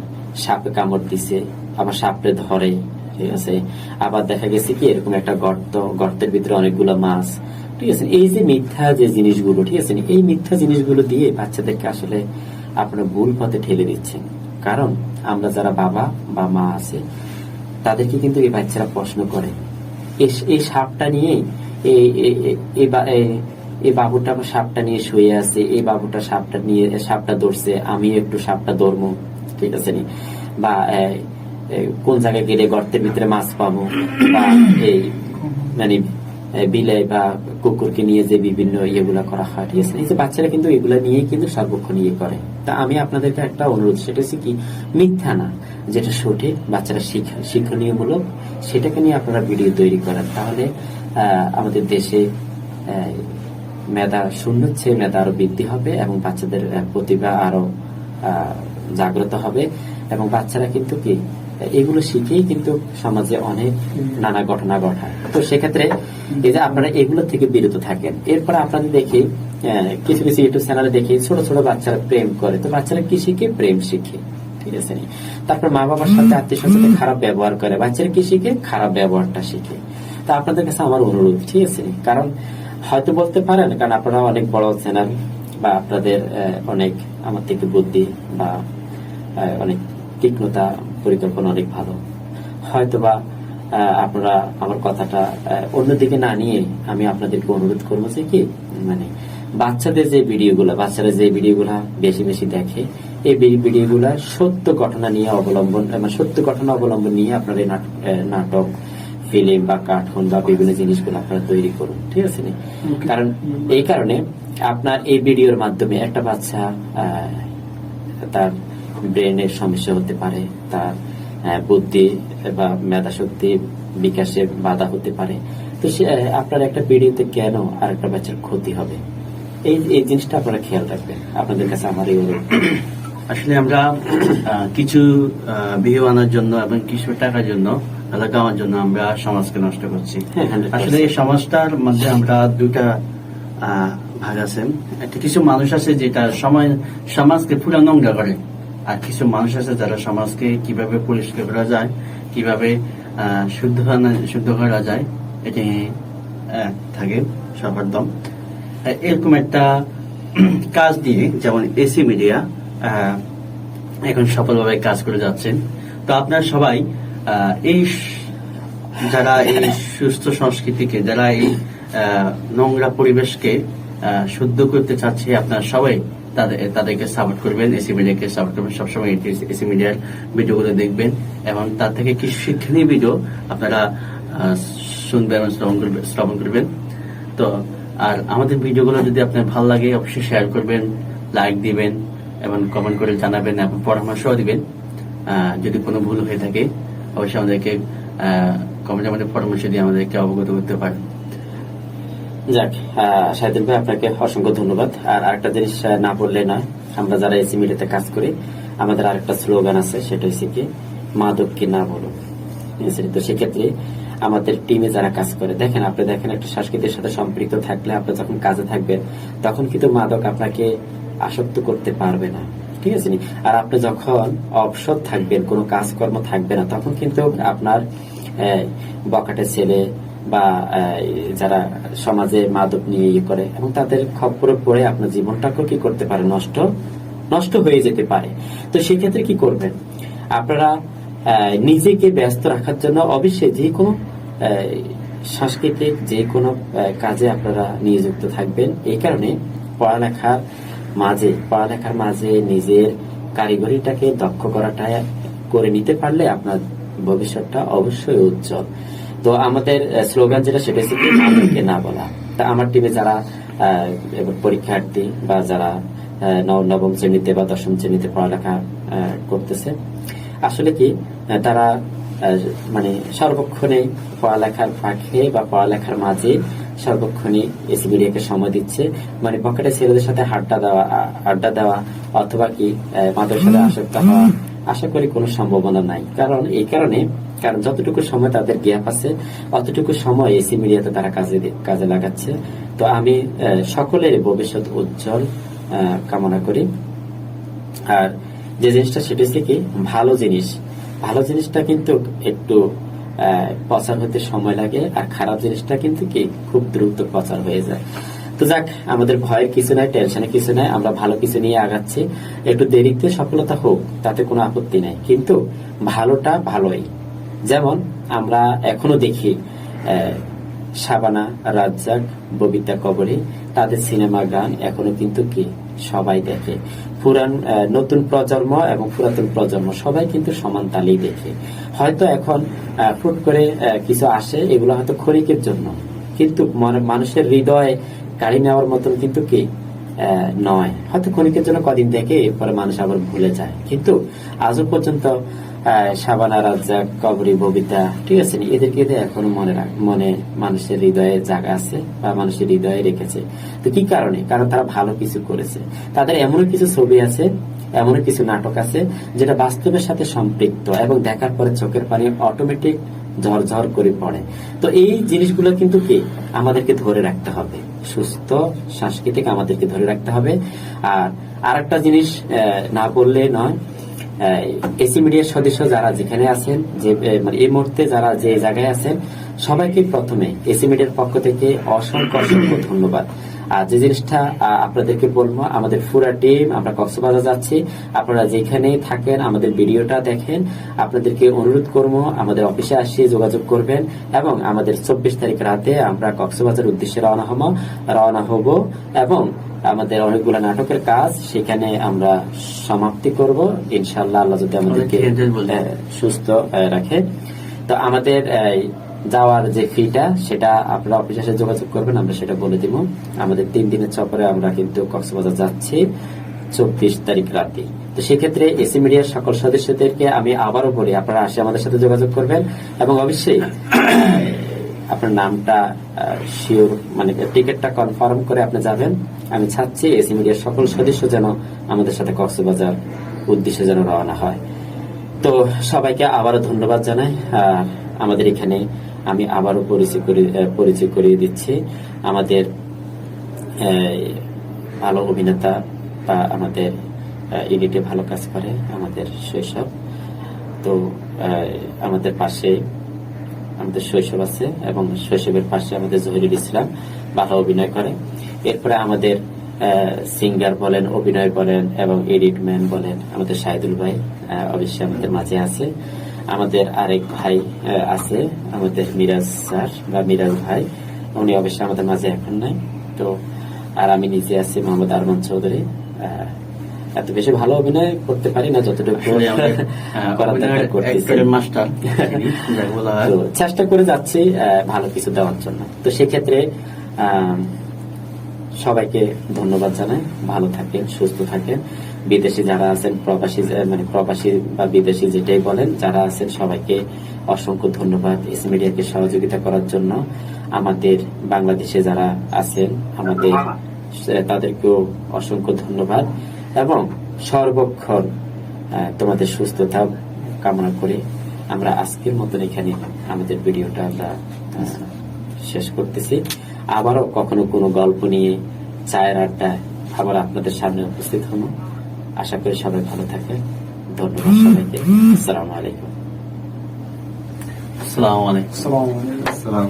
সাপে কামড় দিছে, আবার সাপে ধরে, ঠিক আছে, আবার দেখা গেছে কি এরকম একটা গর্তের ভিতরে অনেকগুলো মাছ, ঠিক আছে। এই যে মিথ্যা যে জিনিসগুলো, ঠিক আছে, এই মিথ্যা জিনিসগুলো দিয়ে বাচ্চাদেরকে আসলে আপনারা ভুল পথে ঠেলে দিচ্ছেন। কারণ আমরা যারা বাবা বা মা আছে তাদেরকে কিন্তু এই বাচ্চারা প্রশ্ন করে, এই সাপটা নিয়ে এই বাবুটা আবার সাপটা নিয়ে শুয়ে আছে, এই বাবুটা সাপটা ধরছে, আমি একটু সাপটা ধরবো, ঠিক আছে নি, বা কোন জায়গায় গেলে গর্তের ভিতরে মাছ পাবো, বা এই মানে বিলাই বা কুকুরকে নিয়ে যে বিভিন্ন ইয়েগুলা করা হয়, ঠিক আছে। এই যে বাচ্চারা কিন্তু এগুলা নিয়ে কিন্তু সর্বক্ষণ ইয়ে করে। তা আমি আপনাদেরকে একটা অনুরোধ, সেটা হচ্ছে কি, মিথ্যা না, যেটা সঠিক, বাচ্চারা শিক্ষণীয়মূলক, সেটাকে নিয়ে আপনারা ভিডিও তৈরি করেন। তাহলে আমাদের দেশে মেধা শূন্য চেয়ে মেধা আরো বৃদ্ধি হবে এবং বাচ্চাদের প্রতিভা আরো জাগ্রত হবে, এবং বাচ্চারা কিন্তু কি এগুলো শিখেই কিন্তু সমাজে অনেক নানা ঘটনা ঘটায়। তো সেক্ষেত্রে এই যে আপনারা এগুলো থেকে বিরত থাকেন। এরপর আপনাদের দেখি কিছু কিছু ইউটিউব চ্যানেলে দেখি ছোট ছোট বাচ্চারা প্রেম করে। তো বাচ্চারা কি শিখে? প্রেম শিখে, ঠিক আছে। তারপর মা বাবার সাথে আত্মীয় সাথে খারাপ ব্যবহার করে, বাচ্চারা কি শিখে? খারাপ ব্যবহারটা শিখে। তা আপনাদের কাছে আমার অনুরোধ, ঠিক আছে, কারণ হয়তো বলতে পারেন, কারণ আপনারা অনেক বড় চ্যানেল বা আপনাদের অনেক আমার থেকে বুদ্ধি বা অনেক তীক্ষ্ণতা, পরিকল্পনা অনেক ভালো, হয়তো বা আপনারা আমার কথাটা অন্যদিকে না নিয়ে আমি আপনাদেরকে অনুরোধ করবো যে কি, মানে বাচ্চারা যে ভিডিওগুলা বেশি বেশি দেখে, এই ভিডিওগুলা সত্য ঘটনা অবলম্বন নিয়ে আপনারা নাটক, ফিল্ম বা কার্টুন বা বিভিন্ন জিনিসগুলো আপনারা তৈরি করুন, ঠিক আছে। কারণ এই কারণে আপনার এই ভিডিওর মাধ্যমে একটা বাচ্চা তার ব্রেনের সমস্যা হতে পারে, তার বুদ্ধি বা মেধা শক্তি বিকাশে বাধা হতে পারে। তো আপনার একটা ভিডিওতে কেন আর একটা বাচ্চার ক্ষতি হবে, এই জিনিসটা আপনারা খেয়াল রাখবেন। আপনাদের কাছে আমার এই অনুরোধ। আসলে আমরা কিছু ভিউ আনার জন্য এবং কিছু টাকার জন্য, এলাকা আমার জন্য আমরা সমাজকে নষ্ট করছি। আসলে এই সমাজটার মধ্যে আমরা দুটা ভাগ আছে। একটা কিছু মানুষ আছে যেটা সমাজকে পুরো নোংরা করে, আর কিছু মানুষ আছে যারা সমাজকে কিভাবে পরিষ্কার করা যায়, কিভাবে শুদ্ধ করা যায়, এটি থাকে সবার দম। এরকম একটা কাজ দিয়ে, যেমন এসি মিডিয়া এখন সফলভাবে কাজ করে যাচ্ছেন। তো আপনারা সবাই যারা এই সুস্থ সংস্কৃতিকে, যারা এই নোংরা পরিবেশকে শুদ্ধ করতে চাচ্ছে, আপনারা সবাই তাদেরকে সাপোর্ট করবেন, এসি মিডিয়াকে সাপোর্ট করবেন। সবসময় এসি মিডিয়ার ভিডিওগুলো দেখবেন এবং তার থেকে কিছু শিক্ষণীয় ভিডিও আপনারা শুনবেন এবং শ্রবণ করবেন। তো আর আমাদের ভিডিওগুলো যদি আপনার ভালো লাগে, অবশ্যই শেয়ার করবেন, লাইক দিবেন এবং কমেন্ট করে জানাবেন এবং পরামর্শ দিবেন। যদি কোনো ভুল হয়ে থাকে অবশ্যই আমাদেরকে কমেন্টের মধ্যে পরামর্শ দিয়ে আমাদেরকে অবগত করতে পারেন। যাক, শাহিদুল ভাই, আপনাকে অসংখ্য ধন্যবাদ। আর আরেকটা জিনিস না বললে নয়, আমরা যারা এসি মিডিয়াতে কাজ করি, আমাদের আরেকটা স্লোগান আছে, সেটা হচ্ছে কি, মাদককে না বলো। তো সেক্ষেত্রে আমাদের টিমে যারা কাজ করে, আপনি দেখেন একটা সংস্কৃতির সাথে সম্পৃক্ত থাকলে, আপনি যখন কাজে থাকবেন তখন কিন্তু মাদক আপনাকে আসক্ত করতে পারবে না, ঠিক আছে। আর আপনি যখন অবসর থাকবেন, কোনো কাজকর্ম থাকবে না, তখন কিন্তু আপনার বকাটে ছেলে বা যারা সমাজে মাদক নিয়ে ইয়ে করে এবং তাদের খপ্পরে পড়ে আপনার জীবনটাকেও কি করতে পারে, নষ্ট হয়ে যেতে পারে। তো সেক্ষেত্রে কি করবেন আপনারা? নিজেকে ব্যস্ত রাখার জন্য অবশ্যই যে কোনো সাংস্কৃতিক যে কোনো কাজে আপনারা নিয়োজিত থাকবেন। এই কারণে পড়ালেখার মাঝে নিজের কারিগরিটাকে দক্ষ করাটা করে নিতে পারলে আপনার ভবিষ্যৎটা অবশ্যই উজ্জ্বল। তো আমাদের স্লোগান যেটা, সেটা হচ্ছে মাদককে না বলা। তা আমার টিমে যারা পরীক্ষার্থী বা যারা নবম শ্রেণীতে বা দশম শ্রেণীতে পড়ালেখা করতেছে, আসলে কি তারা মানে সর্বক্ষণে পড়ালেখার ফাঁকে বা পড়ালেখার মাঝে সর্বক্ষণই এসি মিডিয়াকে সময় দিচ্ছে, মানে পকেটে ছেলেদের সাথে আড্ডা দেওয়া অথবা কি মাদকের সাথে আসক্ত হওয়া আশা করি কোনো সম্ভাবনা নাই। কারণ যতটুকু সময় তাদের গ্যাপ আছে, অতটুকু সময় এসি মিডিয়াতে তারা কাজে লাগাচ্ছে। তো আমি সকলের ভবিষ্যৎ উজ্জ্বল কামনা করি। আর যে জিনিসটা, সেটা হচ্ছে কি, ভালো জিনিসটা কিন্তু একটু প্রচার হতে সময় লাগে, আর খারাপ জিনিসটা কিন্তু কি খুব দ্রুত প্রচার হয়ে যায়। তো যাক, আমাদের ভয়ের কিছু নাই, টেনশনের কিছু নাই, আমরা ভালো কিছু নিয়ে আগাচ্ছি। একটু দেরিতে সফলতা হোক, তাতে কোনো আপত্তি নাই, কিন্তু ভালোটা ভালোই। যেমন আমরা এখনো দেখি শাবানা, রাজ্জাক, ববিতা কবরী, তাদের সিনেমা গান এখনো কিন্তু কি সবাই দেখে। নতুন প্রজন্ম এবং পুরাতন প্রজন্ম সবাই কিন্তু সমান তালেই দেখে। হয়তো এখন ফুট করে কিছু আসে, এগুলো হয়তো ক্ষণিকের জন্য, কিন্তু মানুষের হৃদয়ে গাড়ি নেওয়ার মতন কিন্তু কি নয়। হয়তো ক্ষণিকের জন্য কদিন দেখে, এরপরে মানুষ আবার ভুলে যায়। কিন্তু আজও পর্যন্ত শাবানা, রাজ্জাক, কবরী, ববিতা, ঠিক আছে, এদেরকে এখনো মনে মানুষের হৃদয়ে জায়গা আছে বা মানুষের হৃদয়ে রেখেছে। তো কি কারণে? কারণ তারা ভালো কিছু করেছে। তাদের এমনও কিছু ছবি আছে, এমনও কিছু নাটক আছে যেটা বাস্তবের সাথে সম্পৃক্ত, এবং দেখার পরে চোখের পানি অটোমেটিক ঝরঝর করে পড়ে। তো এই জিনিসগুলো কিন্তু কি আমাদেরকে ধরে রাখতে হবে, সুস্থ সাংস্কৃতিক আমাদেরকে ধরে রাখতে হবে। আর আরেকটা জিনিস না বললে নয়, এসি মিডিয়ার সদস্য যারা যেখানে আছেন, যে মানে এই মুহূর্তে যারা যে জায়গায় আছেন, সবাইকে প্রথমে এসি মিডিয়ার পক্ষ থেকে অসংখ্য অসংখ্য ধন্যবাদ। আর যে জিনিসটা আপনাদেরকে বলবো, আমাদের পুরা টিম আমরা কক্সবাজার যাচ্ছি, আপনারা যেখানে থাকেন আমাদের ভিডিওটা দেখেন, আপনাদেরকে অনুরোধ করবো আমাদের অফিসে আসিয়ে যোগাযোগ করবেন, এবং আমাদের 24 তারিখ রাতে আমরা কক্সবাজার উদ্দেশ্যে রওনা হব, এবং আমাদের অনেকগুলো নাটকের কাজ সেখানে আমরা সমাপ্তি করব ইনশাআল্লাহ, আল্লাহ যদি আমাদেরকে সুস্থ রাখে। তো আমাদের যাওয়ার যে ফিটা সেটা আপনারা অফিসে এসে যোগাযোগ করবেন, আমরা সেটা বলে দিব। আমাদের 3 দিনের সফরে আমরা কিন্তু কক্সবাজার যাচ্ছি 24 তারিখ রাতে। তো সেক্ষেত্রে এসি মিডিয়ার সকল সদস্যদেরকে আমি আবারও বলি, আপনারা আসে আমাদের সাথে যোগাযোগ করবেন, এবং অবশ্যই আপনার নামটা শিওর, মানে টিকিটটা কনফার্ম করে আপনি যাবেন। আমি চাচ্ছি এসি মিডিয়ার সকল সদস্য যেন আমাদের সাথে কক্সবাজার উদ্দেশ্যে যেন রওনা হয়। তো সবাইকে আবারও ধন্যবাদ জানাই। আমাদের এখানে আমি আবারও পরিচয় করিয়ে দিচ্ছি আমাদের ভালো অভিনেতা বা আমাদের এডিটে ভালো কাজ করে আমাদের শৈশব। তো আমাদের পাশে আমাদের শৈশব আছে, এবং শৈশবের পাশে আমাদের জহিরুল ইসলাম ভালো অভিনয় করে। এরপরে আমাদের সিঙ্গার বলেন, অভিনয় বলেন, এবং এডিট ম্যান বলেন আমাদের শাহিদুল ভাই অবশ্যই আমাদের মাঝে আছে। আমাদের আরেক ভাই আছে আমাদের মিরাজ স্যার বা মিরাজ ভাই, উনি অবশ্যই আমাদের মাঝে এখন নাই। তো আর আমি নিজে আছি মোহাম্মদ আরমান চৌধুরী। এত বেশি ভালো অভিনয় করতে পারি না, যতটুকু চেষ্টা করে যাচ্ছি ভালো কিছু দেওয়ার জন্য। তো সেক্ষেত্রে সবাইকে ধন্যবাদ জানাই। ভালো থাকেন, সুস্থ থাকেন। বিদেশি যারা আছেন, প্রবাসী বা বিদেশি যেটাই বলেন, যারা আছেন সবাইকে অসংখ্য ধন্যবাদ এসি মিডিয়াকে সহযোগিতা করার জন্য। আমাদের বাংলাদেশে যারা আছেন তাদেরকেও অসংখ্য ধন্যবাদ, এবং সর্বক্ষণ তোমাদের সুস্থতা কামনা করে আমরা আজকের মতন এখানে আমাদের ভিডিওটা আমরা শেষ করতেছি। আবারও কখনো কোনো গল্প নিয়ে চায়ের আড্ডায় আবার আপনাদের সামনে উপস্থিত হব। আশা করি সবাই ভালো থাকে। ধন্যবাদ সবাইকে। আসসালামু আলাইকুম। আসসালামু আলাইকুম। আসসালামু আলাইকুম। আসসালাম।